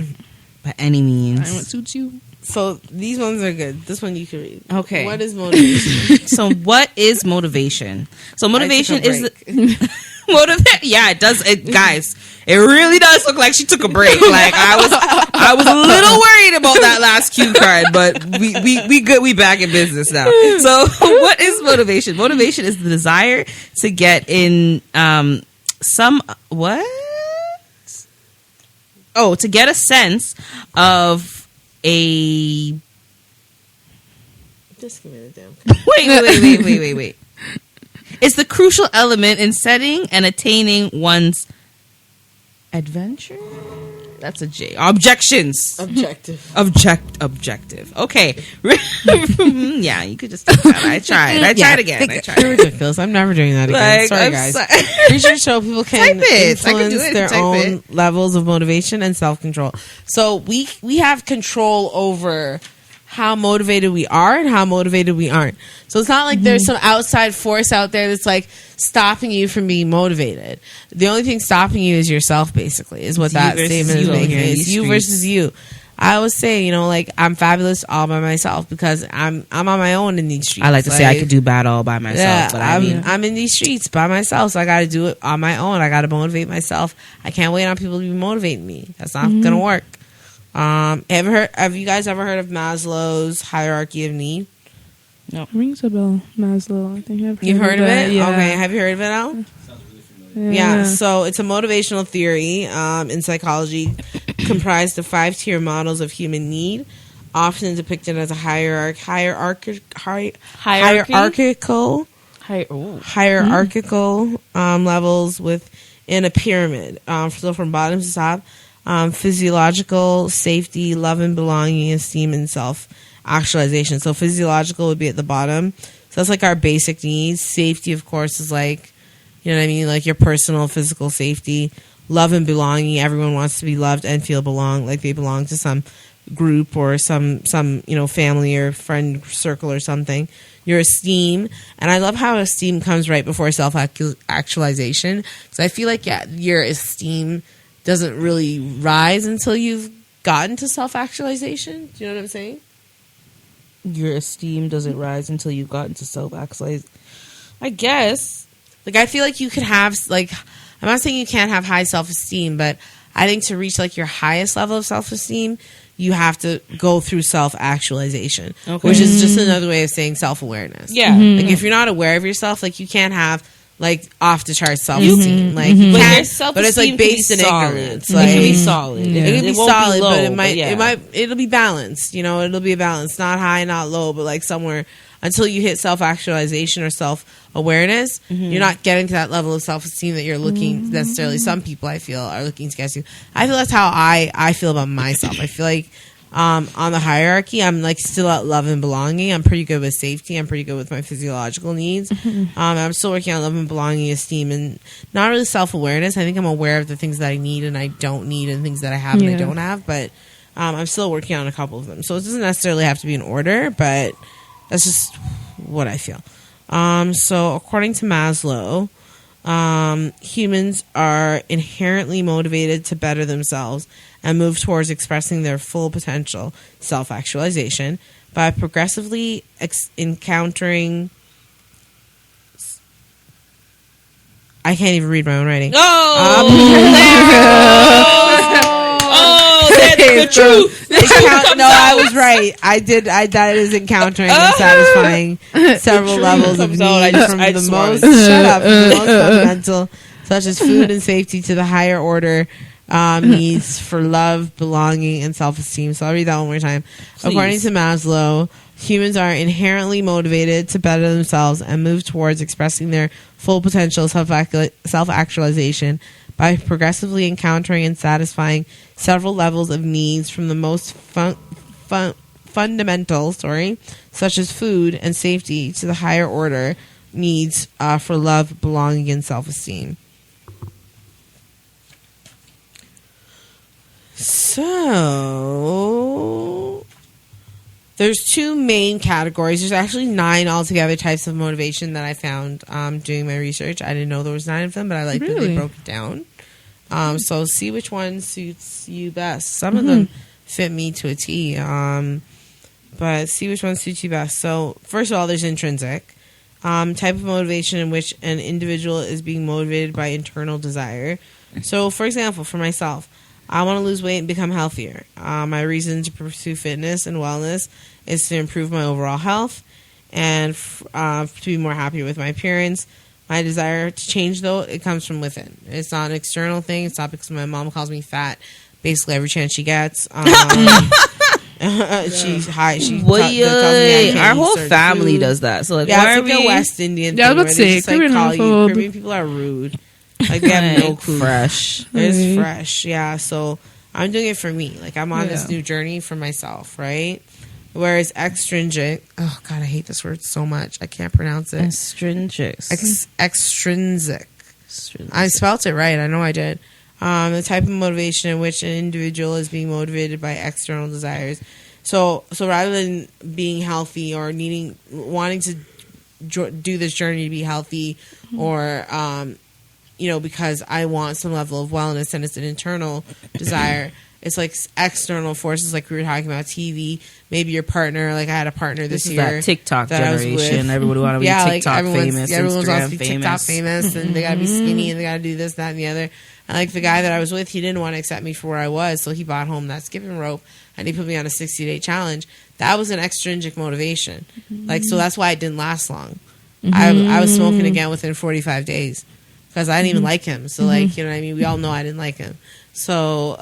By any means. Find what suits you. So, these ones are good. This one you can read. Okay. What is motivation? So what is motivation? So motivation I took a is break. Yeah, it does. Guys, it really does look like she took a break. Like I was a little worried about that last cue card, but we good. We back in business now. So what is motivation? Motivation is the desire to get in to get a sense of a Just give me the damn. wait. It's the crucial element in setting and attaining one's adventure. That's a J. Objections. Objective. Objective. Okay. Yeah, you could just take that. I tried again. You're ridiculous. I'm never doing that again. Like, Sorry, I'm guys. sorry. Research show people can Type it. I can do influence it. their Type own it. levels of motivation and self-control. So we have control over how motivated we are and how motivated we aren't. So it's not like there's some outside force out there that's like stopping you from being motivated. The only thing stopping you is yourself, basically, is what It's that you versus statement is you out making. here in It's these you streets. versus you. I always say, like, I'm fabulous all by myself because I'm on my own in these streets. I like to say I could do bad all by myself, Yeah, but I mean, I'm in these streets by myself, so I got to do it on my own. I got to motivate myself. I can't wait on people to be motivating me. That's not gonna work. Have you guys ever heard of Maslow's hierarchy of need? Rings a bell, Maslow. I think I've heard You've heard of that. it? Yeah. Okay, have you heard of it now? Yeah, so it's a motivational theory in psychology comprised of 5-tier models of human need, often depicted as a hierarchical levels within a pyramid. So from bottom to top, physiological, safety, love and belonging, esteem, and self-actualization. So physiological would be at the bottom. So that's like our basic needs. Safety, of course, is like, you know what I mean? Like your personal, physical safety. Love and belonging. Everyone wants to be loved and feel like they belong to some group or some family or friend circle or something. Your esteem. And I love how esteem comes right before self-actualization. Because I feel like, your esteem doesn't really rise until you've gotten to self-actualization. Do you know what I'm saying? your esteem doesn't rise until you've gotten to self-actualize. I guess. Like, I feel like you could have, like, I'm not saying you can't have high self-esteem, but I think to reach, like, your highest level of self-esteem, you have to go through self-actualization, which is just another way of saying self-awareness. Yeah. Like, if you're not aware of yourself, like, you can't have, like, off-the-charts self-esteem. Like, you But your can't, self-esteem but it's, like, can be based in solid. ignorance. It Like, can be solid. Yeah. it can be won't solid, low, but yeah. it'll be balanced. You know, it'll be a balance, not high, not low, but like somewhere until you hit self-actualization or self-awareness, you're not getting to that level of self-esteem that you're looking necessarily. Some people I feel are looking to get to. I feel that's how I feel about myself. I feel like on the hierarchy, I'm like still at love and belonging. I'm pretty good with safety. I'm pretty good with my physiological needs. I'm still working on love and belonging, esteem, and not really self-awareness. I think I'm aware of the things that I need and I don't need, and things that I have and I don't have. But I'm still working on a couple of them. So it doesn't necessarily have to be in order, but that's just what I feel. So according to Maslow, humans are inherently motivated to better themselves and move towards expressing their full potential, self-actualization, by progressively encountering... I can't even read my own writing. Oh, that's the truth. No, I was right. I did. That is encountering and satisfying several levels of comes out. need from the most shut up, from the most fundamental, such as food and safety, to the higher order needs for love, belonging, and self-esteem. So I'll read that one more time. Please. According to Maslow, humans are inherently motivated to better themselves and move towards expressing their full potential self-actualization by progressively encountering and satisfying several levels of needs from the most fundamental, such as food and safety, to the higher order needs for love, belonging, and self-esteem. So there's two main categories. There's actually 9 altogether types of motivation that I found doing my research. I didn't know there was 9 of them, but I like that they broke it down. So see which one suits you best. Some of them fit me to a T, but see which one suits you best. So first of all, there's intrinsic, type of motivation in which an individual is being motivated by internal desire. So for example, for myself, I want to lose weight and become healthier. My reason to pursue fitness and wellness is to improve my overall health and to be more happy with my appearance. My desire to change, though, it comes from within. It's not an external thing. It's not because my mom calls me fat basically every chance she gets. She's high. Our whole family does that. So like, yeah, it's like a West Indian thing. I was about to say, Caribbean people are rude. Like they have no clue. Fresh. It's fresh, yeah. So I'm doing it for me. Like I'm on this new journey for myself, right? Whereas extrinsic, oh god, I hate this word so much. I can't pronounce it. Extrinsic. Extrinsic. I spelt it right. I know I did. The type of motivation in which an individual is being motivated by external desires. So rather than being healthy or wanting to do this journey to be healthy, or because I want some level of wellness and it's an internal desire. It's like external forces, like we were talking about TV. Maybe your partner, like I had a partner this year. That TikTok generation. Everybody want to be TikTok famous. Everyone wants to be famous. TikTok famous, and they got to be skinny, and they got to do this, that, and the other. And like the guy that I was with, he didn't want to accept me for where I was, so he bought home that skipping rope, and he put me on a 60-day challenge. That was an extrinsic motivation. Like, so that's why it didn't last long. I was smoking again within 45 days. Because I didn't even like him. So, like, you know what I mean? We all know I didn't like him. So,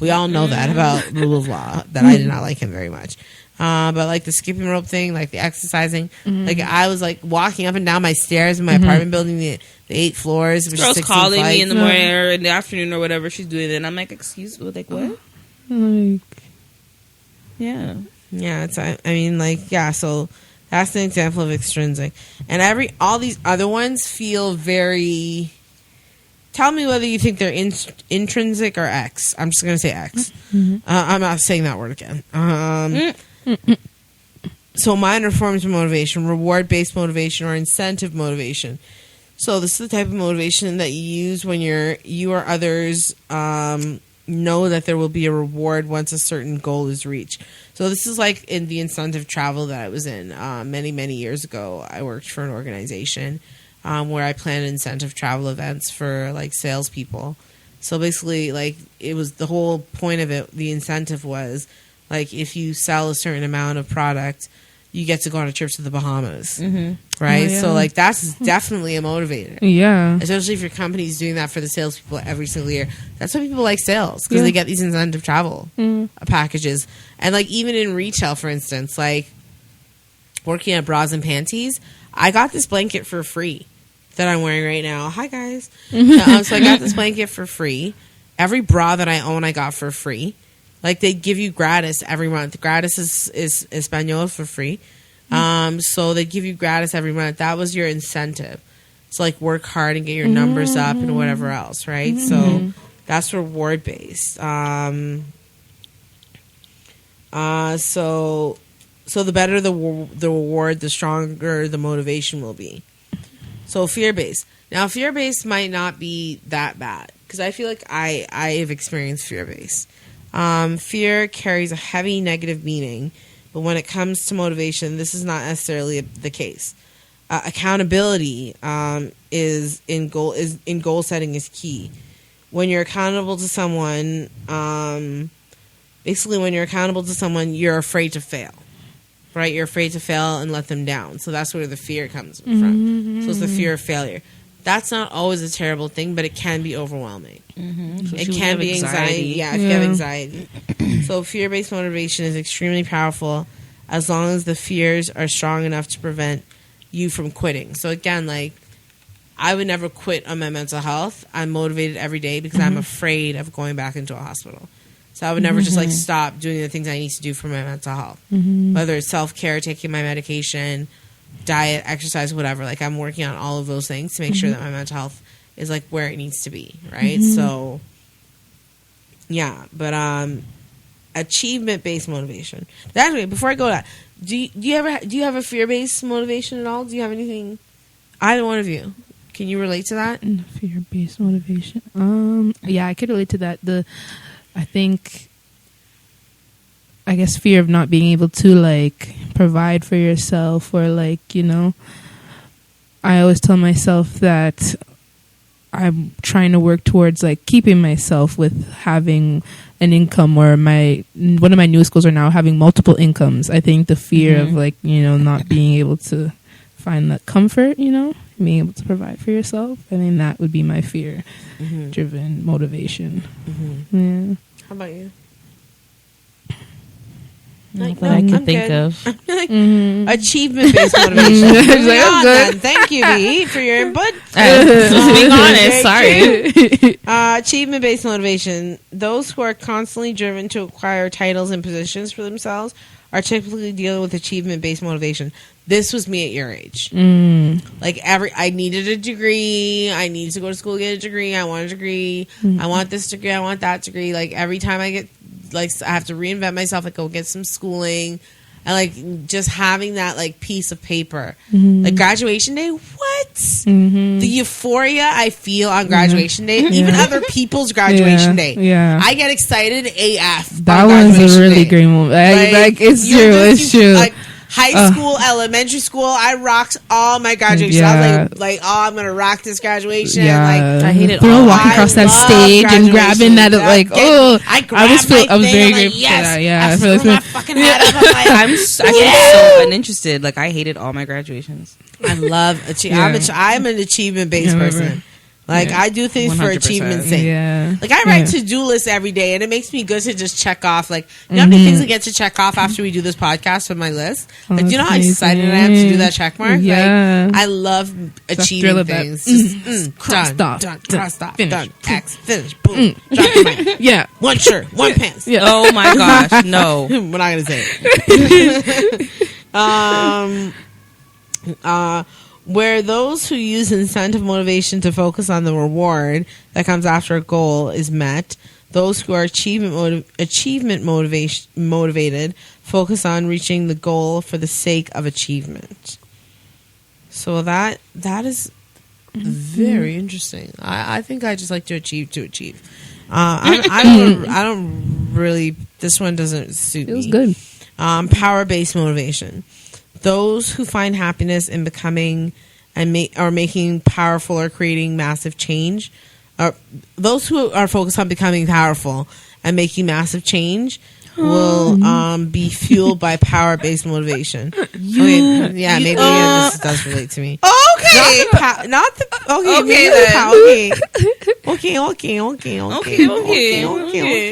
we all know that about rule of law, that I did not like him very much. But, like, the skipping rope thing, like, the exercising. Like, I was, like, walking up and down my stairs in my apartment building, the 8 floors. This girl's calling me in the morning or in the afternoon or whatever she's doing it. And I'm like, excuse me? Like, what? Like, yeah. Yeah, so... That's an example of extrinsic. And all these other ones feel very... Tell me whether you think they're intrinsic or X. I'm just going to say X. I'm not saying that word again. So mine are forms of motivation, reward-based motivation, or incentive motivation. So this is the type of motivation that you use when you or others know that there will be a reward once a certain goal is reached. So this is like in the incentive travel that I was in many, many years ago. I worked for an organization where I planned incentive travel events for like salespeople. So basically, like it was the whole point of it. The incentive was like if you sell a certain amount of product, you get to go on a trip to the Bahamas, right? Oh, yeah. So like that's definitely a motivator. Yeah, especially if your company's doing that for the salespeople every single year. That's why people like sales, because they get these incentive travel packages. And like even in retail, for instance, like working at bras and panties, I got this blanket for free that I'm wearing right now. Hi guys. So I got this blanket for free. Every bra that I own, I got for free. Like they give you gratis every month. Gratis is Espanol for free. So they give you gratis every month. That was your incentive. So like work hard and get your numbers up and whatever else, right? So that's reward based. So the better the reward, the stronger the motivation will be. So fear based. Now fear based might not be that bad because I feel like I have experienced fear based. Fear carries a heavy negative meaning, but when it comes to motivation, this is not necessarily the case. Accountability is in goal setting is key. When you're accountable to someone, basically when you're accountable to someone, you're afraid to fail, right? You're afraid to fail and let them down. So that's where the fear comes from. So it's the fear of failure. That's not always a terrible thing, but it can be overwhelming. It can be anxiety. Yeah, if you have anxiety. So fear-based motivation is extremely powerful as long as the fears are strong enough to prevent you from quitting. So again, like, I would never quit on my mental health. I'm motivated every day because I'm afraid of going back into a hospital. So I would never just like stop doing the things I need to do for my mental health. Whether it's self-care, taking my medication, diet, exercise, whatever. Like, I'm working on all of those things to make sure that my mental health is like where it needs to be, right? So yeah, but achievement-based motivation. Actually, before I go to that, do you have a fear-based motivation at all? Do you have anything? Either one of you, can you relate to that? Fear-based motivation. Yeah, I could relate to that. I guess fear of not being able to like provide for yourself, or like, you know, I always tell myself that I'm trying to work towards like keeping myself with having an income, or one of my newest goals are now having multiple incomes. I think the fear of like, you know, not being able to find that comfort, you know, being able to provide for yourself. I think that would be my fear driven motivation. Yeah. How about you? Not that I can think of. Achievement-based motivation. I'm good. Thank you, B, for your input. Being honest, sorry. Achievement-based motivation. Those who are constantly driven to acquire titles and positions for themselves are typically dealing with achievement-based motivation. This was me at your age. Like, I needed a degree. I needed to go to school to get a degree. I want a degree. I want this degree. I want that degree. Like, every time I get, like, I have to reinvent myself. I go get some schooling. And, like, just having that, like, piece of paper. Like, graduation day, what? The euphoria I feel on graduation day, even other people's graduation day. Yeah. I get excited AF. That was a really great moment. Like, it's true. It's true. Like, high school, elementary school, I rocked all my graduation. I was like, oh, I'm gonna rock this graduation. Yeah. Like, I hate it. Walking across that stage and grabbing that, like, I was very grateful for that. Yeah, I threw my fucking head up. I'm like, I'm so uninterested. Like, I hated all my graduations. I love achievement. I'm an achievement-based person. Like, I do things 100%. For achievement's sake. Yeah. Like, I write to-do lists every day, and it makes me good to just check off. Like, you know how many things I get to check off after we do this podcast on my list? Like, do you know how excited I am to do that check mark? Yeah. Like, I love achieving things. Just, cross done, stop, finish, done, X, finish, boom, drop the mic. Yeah. One shirt, one pants. Yeah. Oh, my gosh, no. We're not going to say it. Where those who use incentive motivation to focus on the reward that comes after a goal is met, those who are achievement motivated focus on reaching the goal for the sake of achievement. So that is very interesting. I think I just like to achieve. I don't really. This one doesn't suit me. It was good. Power-based motivation. Those who find happiness in becoming and making powerful or creating massive change, those who are focused on becoming powerful and making massive change will be fueled by power-based motivation. Okay, yeah, maybe this does relate to me. Okay,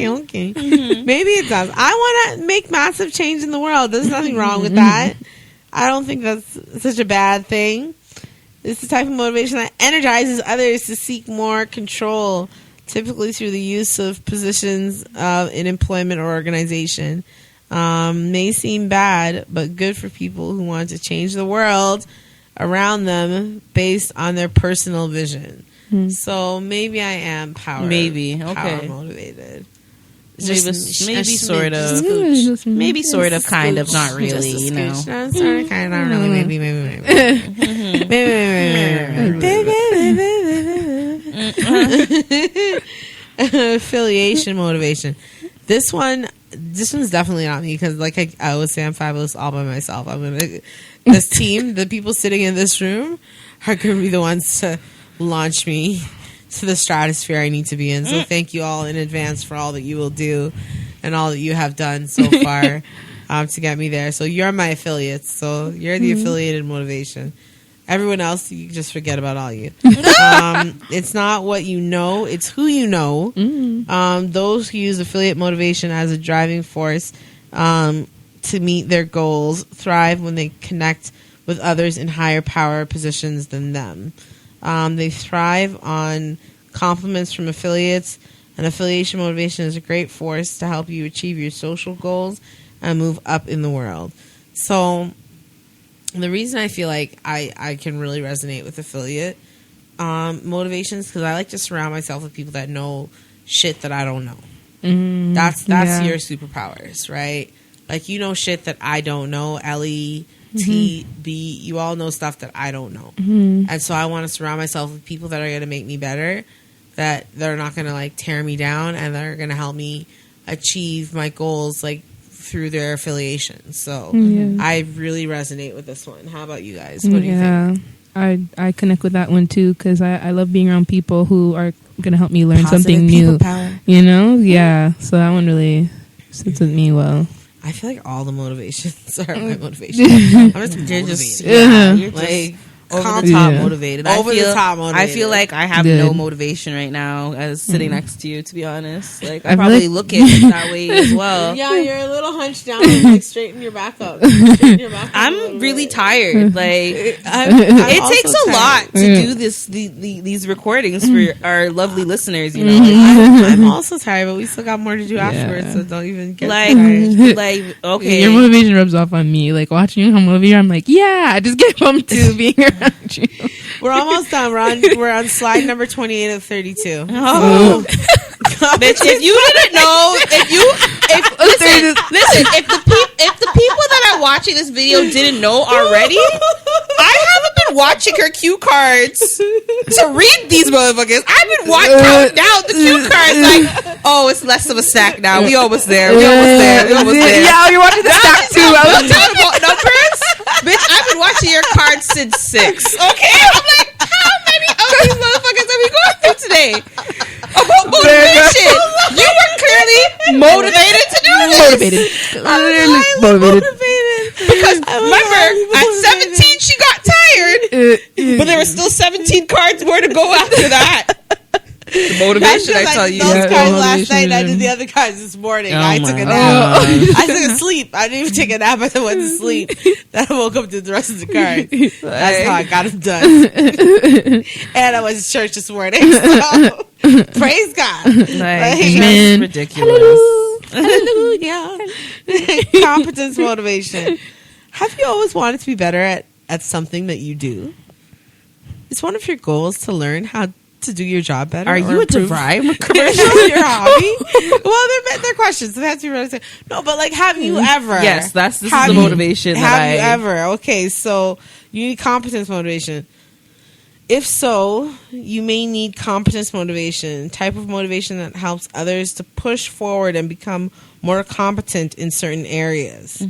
okay. Maybe it does. I want to make massive change in the world. There's nothing wrong with that. I don't think that's such a bad thing. It's the type of motivation that energizes others to seek more control, typically through the use of positions in employment or organization. May seem bad, but good for people who want to change the world around them based on their personal vision. So maybe I am power motivated. Maybe sort of, kind of, not really, you know. Sort of, kind of, not really, maybe. Affiliation motivation. This one's definitely not me because, like I always say, I'm fabulous all by myself. This team, the people sitting in this room, are going to be the ones to launch me to the stratosphere I need to be in. So thank you all in advance for all that you will do and all that you have done so far to get me there. So you're my affiliates. So you're the affiliated motivation. Everyone else, you just forget about all you. It's not what you know, it's who you know. Those who use affiliate motivation as a driving force to meet their goals thrive when they connect with others in higher power positions than them. They thrive on compliments from affiliates, and affiliation motivation is a great force to help you achieve your social goals and move up in the world. So the reason I feel like I can really resonate with affiliate motivations, because I like to surround myself with people that know shit that I don't know. That's your superpowers, right? Like, you know shit that I don't know. Ellie, T, B, you all know stuff that I don't know. And so I want to surround myself with people that are going to make me better, that they're not going to like tear me down, and they're going to help me achieve my goals like through their affiliation. So I really resonate with this one. How about you guys? What do you think? I connect with that one too, because I love being around people who are going to help me learn Positive something people new. power. You know? Yeah. So that one really sits with me well. I feel like all the motivations are my motivation. I'm just motivated. You're Like, over the top Yeah. motivated. Over the top motivated. I feel like I have Good. no motivation right now as sitting next to you, to be honest. Like, I I feel probably like- look at it that way as well. Yeah, you're a little hunched down. Like, straighten your back up. Straighten your back up a I'm little really bit. tired. Like, I'm it also takes a tired. lot to Yeah. do these recordings for our lovely listeners, you know. I'm also tired, but we still got more to do afterwards, so don't even get tired. Like, okay. Your motivation rubs off on me. Like watching you come over here, I'm like, yeah, I just get pumped to being around you. We're almost done. We're on slide number 28 of 32. Oh. Bitch, if you didn't know, listen, if the people that are watching this video didn't know already, I haven't been watching her cue cards to read these motherfuckers. I've been counting down the cue cards like, oh, it's less of a stack now. We almost there. Yeah, you're watching the stack too. I'm talking about numbers. Bitch, I've been watching your cards since 6. Okay? I'm like, how many of these motherfuckers are we going through today? About motivation. You were clearly motivated to do this. Motivated. Because remember, at 17 she got tired, but there were still 17 cards more to go after that. The motivation, I tell you. Those Yeah, cards last motivation. night, I did the other cards this morning. Oh I my took a nap. God. I took a sleep. I didn't even take a nap. I went to sleep. Then I woke up to the rest of the cards. That's how I got them done. And I went to church this morning. So, praise God. Like, Amen. that's ridiculous. Hallelujah. Competence motivation. Have you always wanted to be better at something that you do? Is one of your goals to learn how to do your job better? Are you a DeVry commercial? Your hobby? Well, they're questions. So that's really no, but like, have you ever? Yes, this is Have the you- motivation. Have you ever? Okay, so you need competence motivation. If so, you may need competence motivation, type of motivation that helps others to push forward and become more competent in certain areas.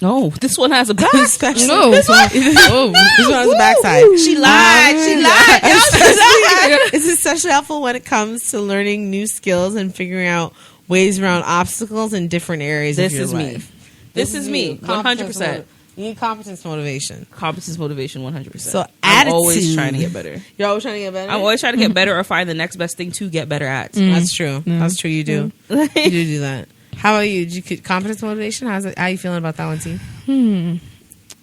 Oh, this one has a back. Especially No. this one has a backside. She lied. She lied. Y'all, she lied. It's especially helpful when it comes to learning new skills and figuring out ways around obstacles in different areas This of your is me. life. This is me. 100%. You need competence motivation. Competence motivation, 100%. So I'm always attitude. trying to get better. You're always trying to get better? I'm always trying to get better or find the next best thing to get better at. That's true. That's true. You do. You do that. How about you? Competence motivation? How are you feeling about that one, T?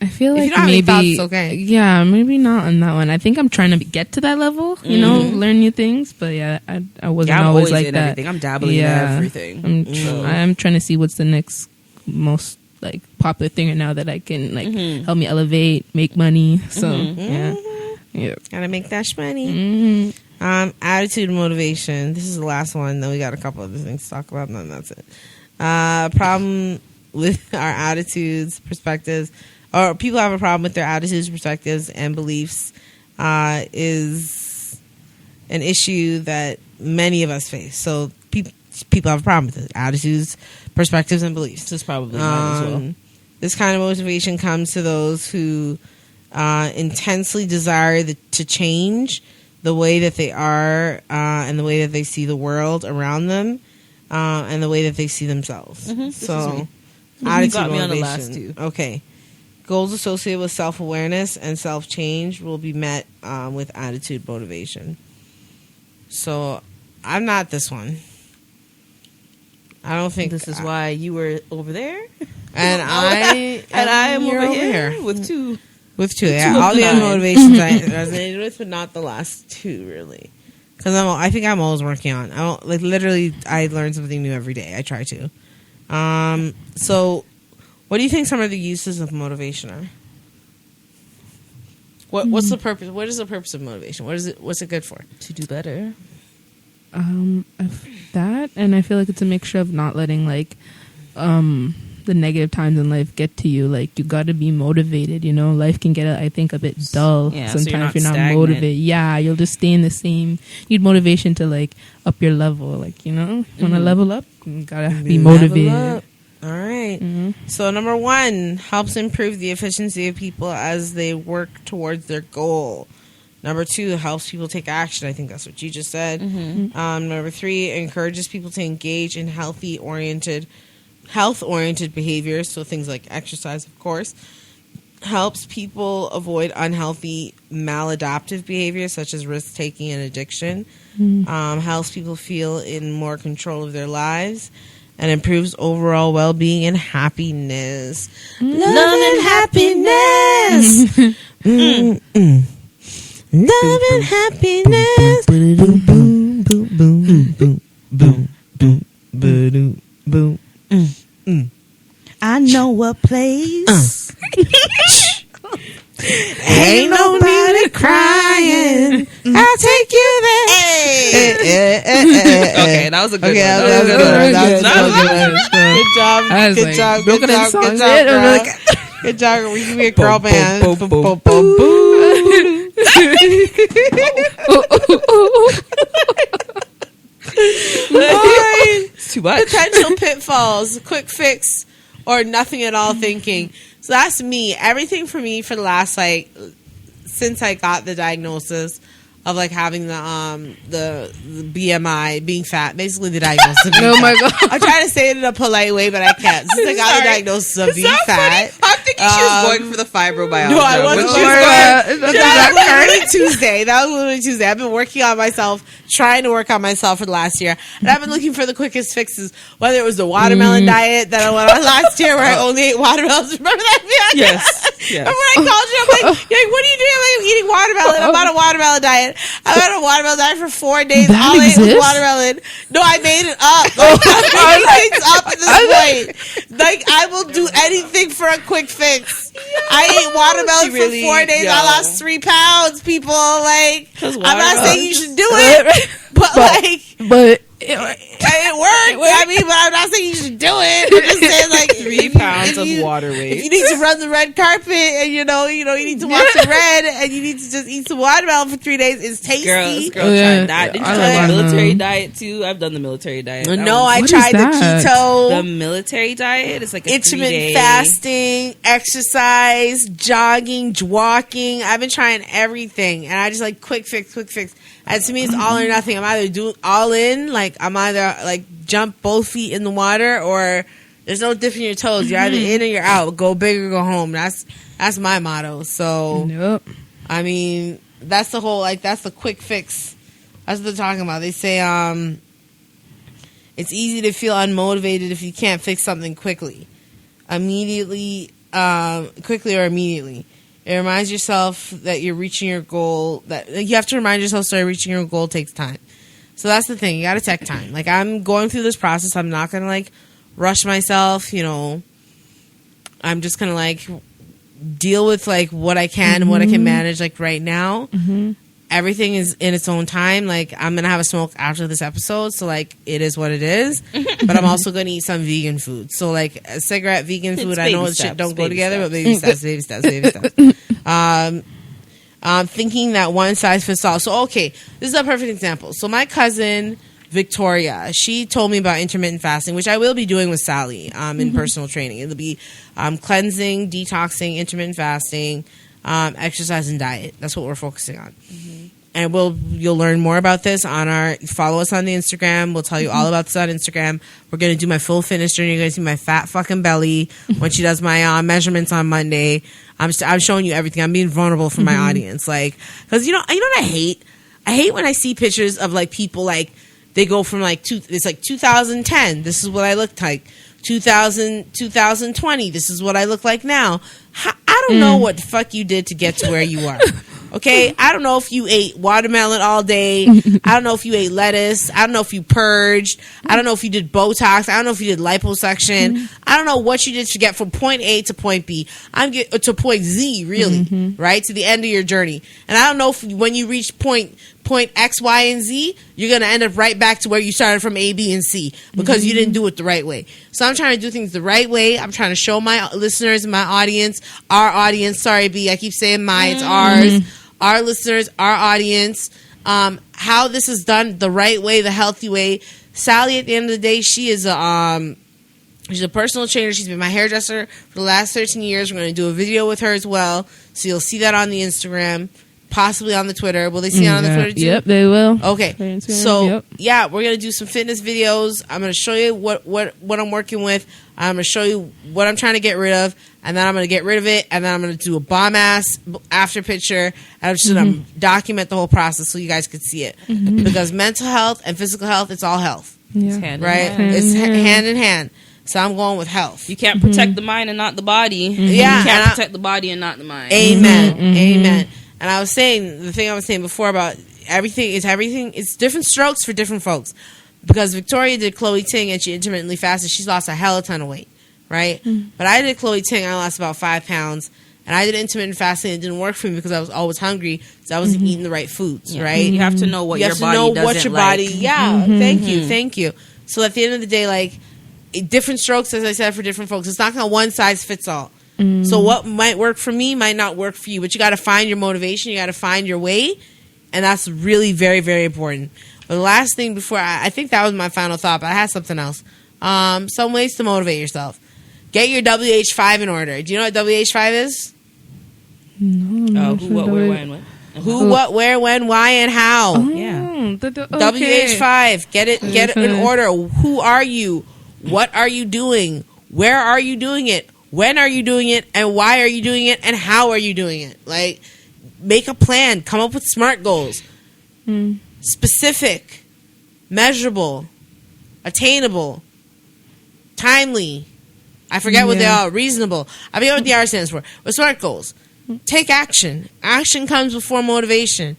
I feel If like you don't have any maybe thoughts, it's okay. Yeah, maybe not on that one. I think I'm trying to get to that level, you know, learn new things. But yeah, I wasn't I'm always always like in that. everything. I'm dabbling in everything. I'm trying to see what's the next most like popular thing right now that I can like help me elevate, make money. So yeah. Gotta make that money. Mm-hmm. Attitude motivation. This is the last one. Then we got a couple other things to talk about. And then that's it. Problem with our attitudes, perspectives, or people have a problem with their attitudes, perspectives, and beliefs is an issue that many of us face. So people have a problem with it. Attitudes, perspectives, and beliefs. This is probably mine as well. This kind of motivation comes to those who intensely desire to change the way that they are and the way that they see the world around them. and the way that they see themselves. Mm-hmm. So, You attitude got me on the motivation. last two. Okay. Goals associated with self-awareness and self-change will be met with attitude motivation. So, I'm not this one. I don't think This is why you were over there, and I am here over here with two. with two. With Yeah, two of all the other nine. motivations I resonated with, but not the last two really. Because I think I'm always working on. I don't, like literally, I learn something new every day. I try to. So, what do you think some of the uses of motivation are? What's the purpose? What is the purpose of motivation? What's it good for? To do better. That, and I feel like it's a mixture of not letting like the negative times in life get to you. Like you got to be motivated. You know, life can get I think a bit dull Yeah, so sometimes you're not if you're not stagnant. motivated. Yeah, you'll just stay in the same. You need motivation to like up your level. Like you know, want to level up, you gotta be motivated. Level up. All right. So number 1 helps improve the efficiency of people as they work towards their goal. Number 2 helps people take action. I think that's what you just said. Number 3 encourages people to engage in health-oriented behaviors. So things like exercise, of course. Helps people avoid unhealthy maladaptive behaviors such as risk taking and addiction. Helps people feel in more control of their lives. And improves overall well-being and happiness. Love and happiness. Love and happiness. Boom, boom, boom, boom, boom, boom, boom, boom. I know a place. Ain't nobody crying. I'll take you there. Okay, that was a good one. That was good. Good job. I was Good like, job. broken Good in job. songs Good job, yet? I'm girl. like- Good job. We can be a girl band. boom, boom, Too much. Potential pitfalls, quick fix, or nothing at all thinking. So that's me. Everything for me for the last since I got the diagnosis of having the BMI, being fat, basically the diagnosis of being Oh fat. my God. I'm trying to say it in a polite way, but I can't. Since I got the Sorry. diagnosis of being So fat. funny. I'm thinking she was going for the fibromyalgia. No, I wasn't. When She she was was going- going- That was literally Tuesday. That was literally Tuesday. I've been working on myself, trying to work on myself for the last year. And I've been looking for the quickest fixes, whether it was the watermelon diet that I went on last year where I only ate watermelons. Remember that? Yes. Remember when I called you? I'm like, you're like, what are you doing? I'm like, eating watermelon. I'm on a watermelon diet. I'm on a watermelon diet for 4 days. That All I ate was exists? watermelon. No, I made it up. I'm making things up at this point. I will do anything for a quick fix. I ate watermelon She really- for 4 days. I yo. lost 3 pounds, people. I'm not watermelon saying you should do it, but but it worked. I mean, but I'm not saying you should do it. I'm just saying 3 pounds of if water If weight. you need to run the red carpet and you need to watch the red and you need to just eat some watermelon for 3 days, it's tasty. This girl Yeah. tried that. Didn't you I try love the military watermelon. diet too? I've done the military diet. That No, one's- I What tried is the that? the keto, military diet. It's like a intermittent 3-day fasting, exercise, jogging, walking. I've been trying everything, and I just quick fix. And to me, it's all or nothing. I'm either doing all in, I'm either jump both feet in the water, or there's no dipping your toes. You're either in or you're out. Go big or go home. That's my motto. So Nope. I mean, that's the whole that's the quick fix. That's what they're talking about. They say it's easy to feel unmotivated if you can't fix something quickly or immediately. It reminds yourself that you're reaching your goal. That you have to remind yourself that reaching your goal takes time. So that's the thing. You got to take time. I'm going through this process. I'm not gonna rush myself. I'm just gonna deal with what I can and what I can manage right now. Everything is in its own time. I'm gonna have a smoke after this episode, so it is what it is. But I'm also gonna eat some vegan food. So a cigarette, vegan food. I know baby shit steps, don't go baby together, steps. but baby steps. Thinking that one size fits all. So okay, this is a perfect example. So my cousin Victoria, she told me about intermittent fasting, which I will be doing with Sally in personal training. It'll be cleansing, detoxing, intermittent fasting, exercise, and diet. That's what we're focusing on. and you'll learn more about this on follow us on the Instagram. We'll tell you all about this on Instagram. We're going to do my full fitness journey. You're going to see my fat fucking belly when she does my measurements on Monday. I'm showing you everything. I'm being vulnerable for my audience. Like, cause you know what I hate? I hate when I see pictures of like people like, they go from like it's like 2010. This is what I looked like. 2020. This is what I look like now. I don't know what the fuck you did to get to where you are. Okay, I don't know if you ate watermelon all day. I don't know if you ate lettuce. I don't know if you purged. I don't know if you did Botox. I don't know if you did liposuction. I don't know what you did to get from point A to point B. To point Z, really, right? To the end of your journey. And I don't know if when you reach point X, Y, and Z, you're going to end up right back to where you started from A, B, and C because you didn't do it the right way. So I'm trying to do things the right way. I'm trying to show my listeners, my audience, our audience. Sorry, B, I keep saying my, it's ours. Our listeners, our audience, how this is done the right way, the healthy way. Sally, at the end of the day, she's a personal trainer. She's been my hairdresser for the last 13 years. We're going to do a video with her as well. So you'll see that on the Instagram, possibly on the Twitter. Will they see it on the Twitter too? Yep, they will. Okay. So, yeah, we're going to do some fitness videos. I'm going to show you what I'm working with. I'm going to show you what I'm trying to get rid of. And then I'm going to get rid of it. And then I'm going to do a bomb-ass after picture. And I'm just going to document the whole process so you guys can see it. Because mental health and physical health, it's all health. It's hand in right? hand. It's hand in hand. So I'm going with health. You can't protect the mind and not the body. Yeah. You can't protect the body and not the mind. Amen. Amen. And I was saying, the thing I was saying before about everything, it's different strokes for different folks. Because Victoria did Chloe Ting and she intermittently fasted. She's lost a hell of a ton of weight, right? But I did Chloe Ting, I lost about 5 pounds. And I did intermittent fasting. It didn't work for me because I was always hungry. So I wasn't eating the right foods, right? You have to know what your body doesn't like. Yeah, thank you. So at the end of the day, like, different strokes, as I said, for different folks. It's not going to one size fits all. So what might work for me might not work for you. But you got to find your motivation. You got to find your way. And that's really very, very important. But the last thing before, I think that was my final thought, but I had something else. Some ways to motivate yourself. Get your WH5 in order. Do you know what WH5 is? No. Who, what, where, when, what? Who, what, where, when, why, and how. WH5. Get it in order. Who are you? What are you doing? Where are you doing it? When are you doing it? And why are you doing it? And how are you doing it? Like, make a plan. Come up with SMART goals. Specific, measurable, attainable, timely. I forget what they are. Reasonable. I forget what the R stands for. But SMART goals. Take action. Action comes before motivation.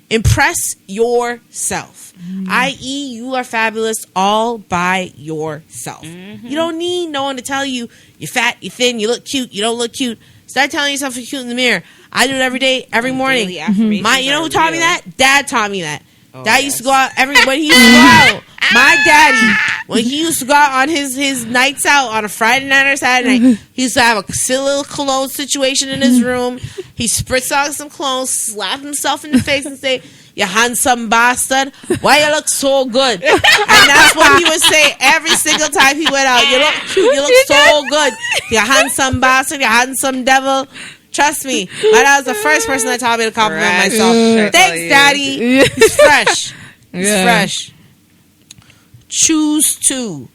Impress yourself. I.e., you are fabulous all by yourself. You don't need no one to tell you you're fat, you're thin, you look cute, you don't look cute. Start telling yourself you're cute in the mirror. I do it every day, every morning. You know who taught me that? Dad taught me that. Dad used to go out when he used to go out. My daddy, when he used to go out on his nights out on a Friday night or Saturday night, he used to have a silly little cologne situation in his room. He spritz out some cologne, slap himself in the face and say, "You handsome bastard, why you look so good?" And that's what he would say every single time he went out. "You look cute, you look so good. You handsome bastard, you handsome devil." Trust me, my dad was the first person that taught me to compliment myself. Thanks, Daddy. It's fresh. It's fresh. Choose to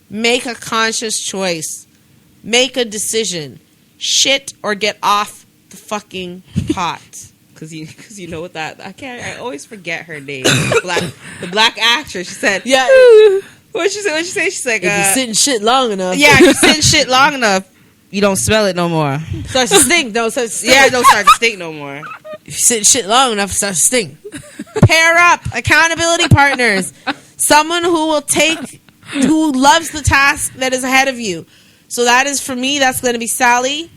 make a conscious choice. Make a decision. Shit or get off the fucking pot. Because you know what I always forget her name. The black actress. She said, yeah. What'd she say? She's like, if you're sitting shit long enough. Yeah, if you're sitting shit long enough, you don't smell it no more. Starts to stink. Don't start to stink. Yeah, it don't start to stink no more. If you sit shit long enough, it starts to stink. Pair up. Accountability partners. Someone who loves the task that is ahead of you. So that is, for me, that's going to be Sally.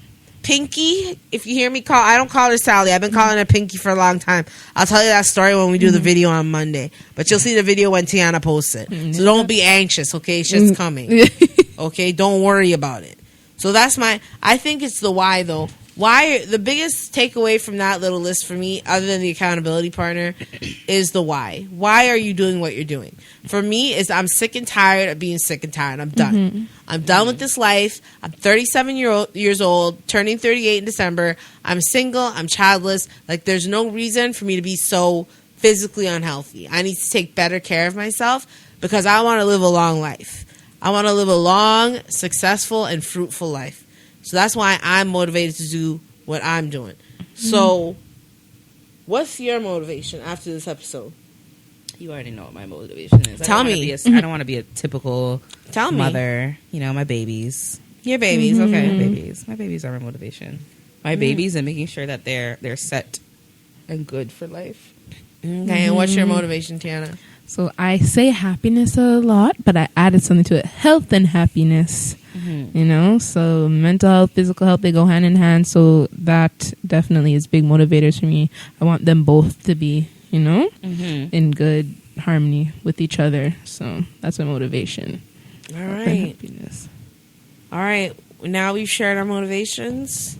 Pinky, if you hear me call, I don't call her Sally. I've been calling her Pinky for a long time. I'll tell you that story when we do the video on Monday. But you'll see the video when Tiana posts it. So don't be anxious, okay? Shit's coming. Okay? Don't worry about it. So that's I think it's the why, though. Why, the biggest takeaway from that little list for me, other than the accountability partner, is the why. Why are you doing what you're doing? For me, is I'm sick and tired of being sick and tired. I'm done. I'm done with this life. I'm 37 years old, turning 38 in December. I'm single. I'm childless. Like, there's no reason for me to be so physically unhealthy. I need to take better care of myself because I want to live a long life. I want to live a long, successful, and fruitful life. So that's why I'm motivated to do what I'm doing. So what's your motivation after this episode? You already know what my motivation is. Tell me. I don't want to be a typical mother. You know, my babies. Your babies, okay. My babies are my motivation. My babies and making sure that they're set and good for life. Okay, and what's your motivation, Tiana? So I say happiness a lot, but I added something to it: health and happiness. You know, so mental health, physical health, they go hand in hand. So that definitely is big motivators for me. I want them both to be, you know, in good harmony with each other. So that's my motivation. All Health and right. happiness. All right. Now we've shared our motivations.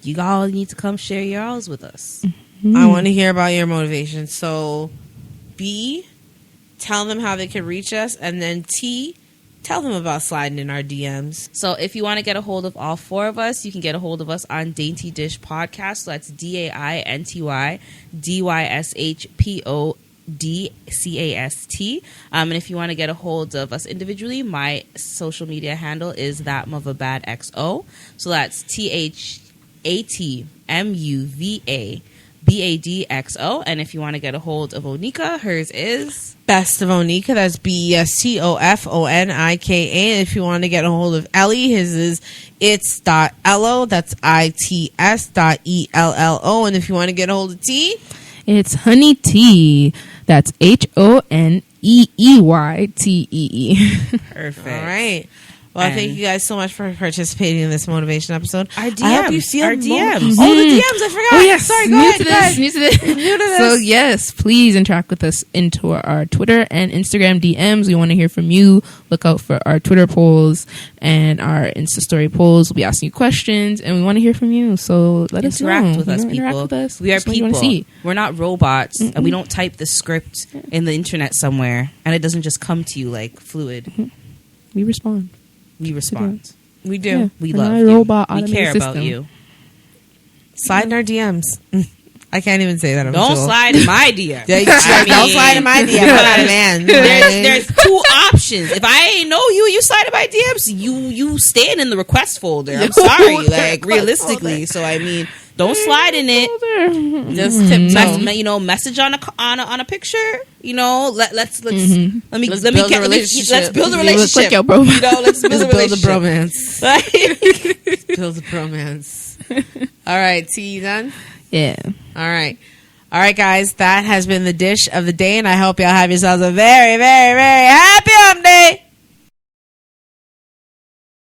You all need to come share yours with us. I want to hear about your motivations. So, B, tell them how they can reach us. And then T, tell them about sliding in our DMs. So if you want to get a hold of all four of us, you can get a hold of us on Dainty Dysh Podcast. So that's DAINTY DYSHPODCAST. And if you want to get a hold of us individually, my social media handle is thatmuvabadxo. So that's THATMUVABADXO. And if you want to get a hold of Onika, hers is Best of Onika. That's BESTOFONIKA. And if you want to get a hold of Ellie, his is its.ello. That's ITS.ELLO. And if you want to get a hold of T, It's Honey Tea. That's HONEEYTEE. perfect. all right. Well, And thank you guys so much for participating in this motivation episode. Our DMs. I hope you feel Our DMs. Oh, the DMs. I forgot. Oh, yes. Sorry, go New ahead. to Go ahead. this. New to this. So, yes, please interact with us into our Twitter and Instagram DMs. We want to hear from you. Look out for our Twitter polls and our Insta story polls. We'll be asking you questions, and we want to hear from you. So, let us know. Interact with us, You know, interact people. with us. We are That's what you wanna people. see. We're not robots, and we don't type the script in the internet somewhere, and it doesn't just come to you like fluid. We respond. We respond. We do. Yeah. We We're love not a you. robot We automated care about system. you. Slide in our DMs. I can't even say that. I'm Don't too old. slide in my DM. Yeah, don't slide in my DM. I'm not a man. There's two options. If I ain't know you, you slide in my DMs. You stand in the request folder. I'm sorry, like realistically. So I mean, don't slide in it. Just tiptoe. Message on a picture. You know, let's build a relationship. Let's build a Click relationship. your bro. You know, let's build a Let's build a relationship. bromance. Right? Build a bromance. All right, T, you done? Yeah. All right, guys. That has been the dish of the day, and I hope y'all have yourselves a very, very, very happy hump day.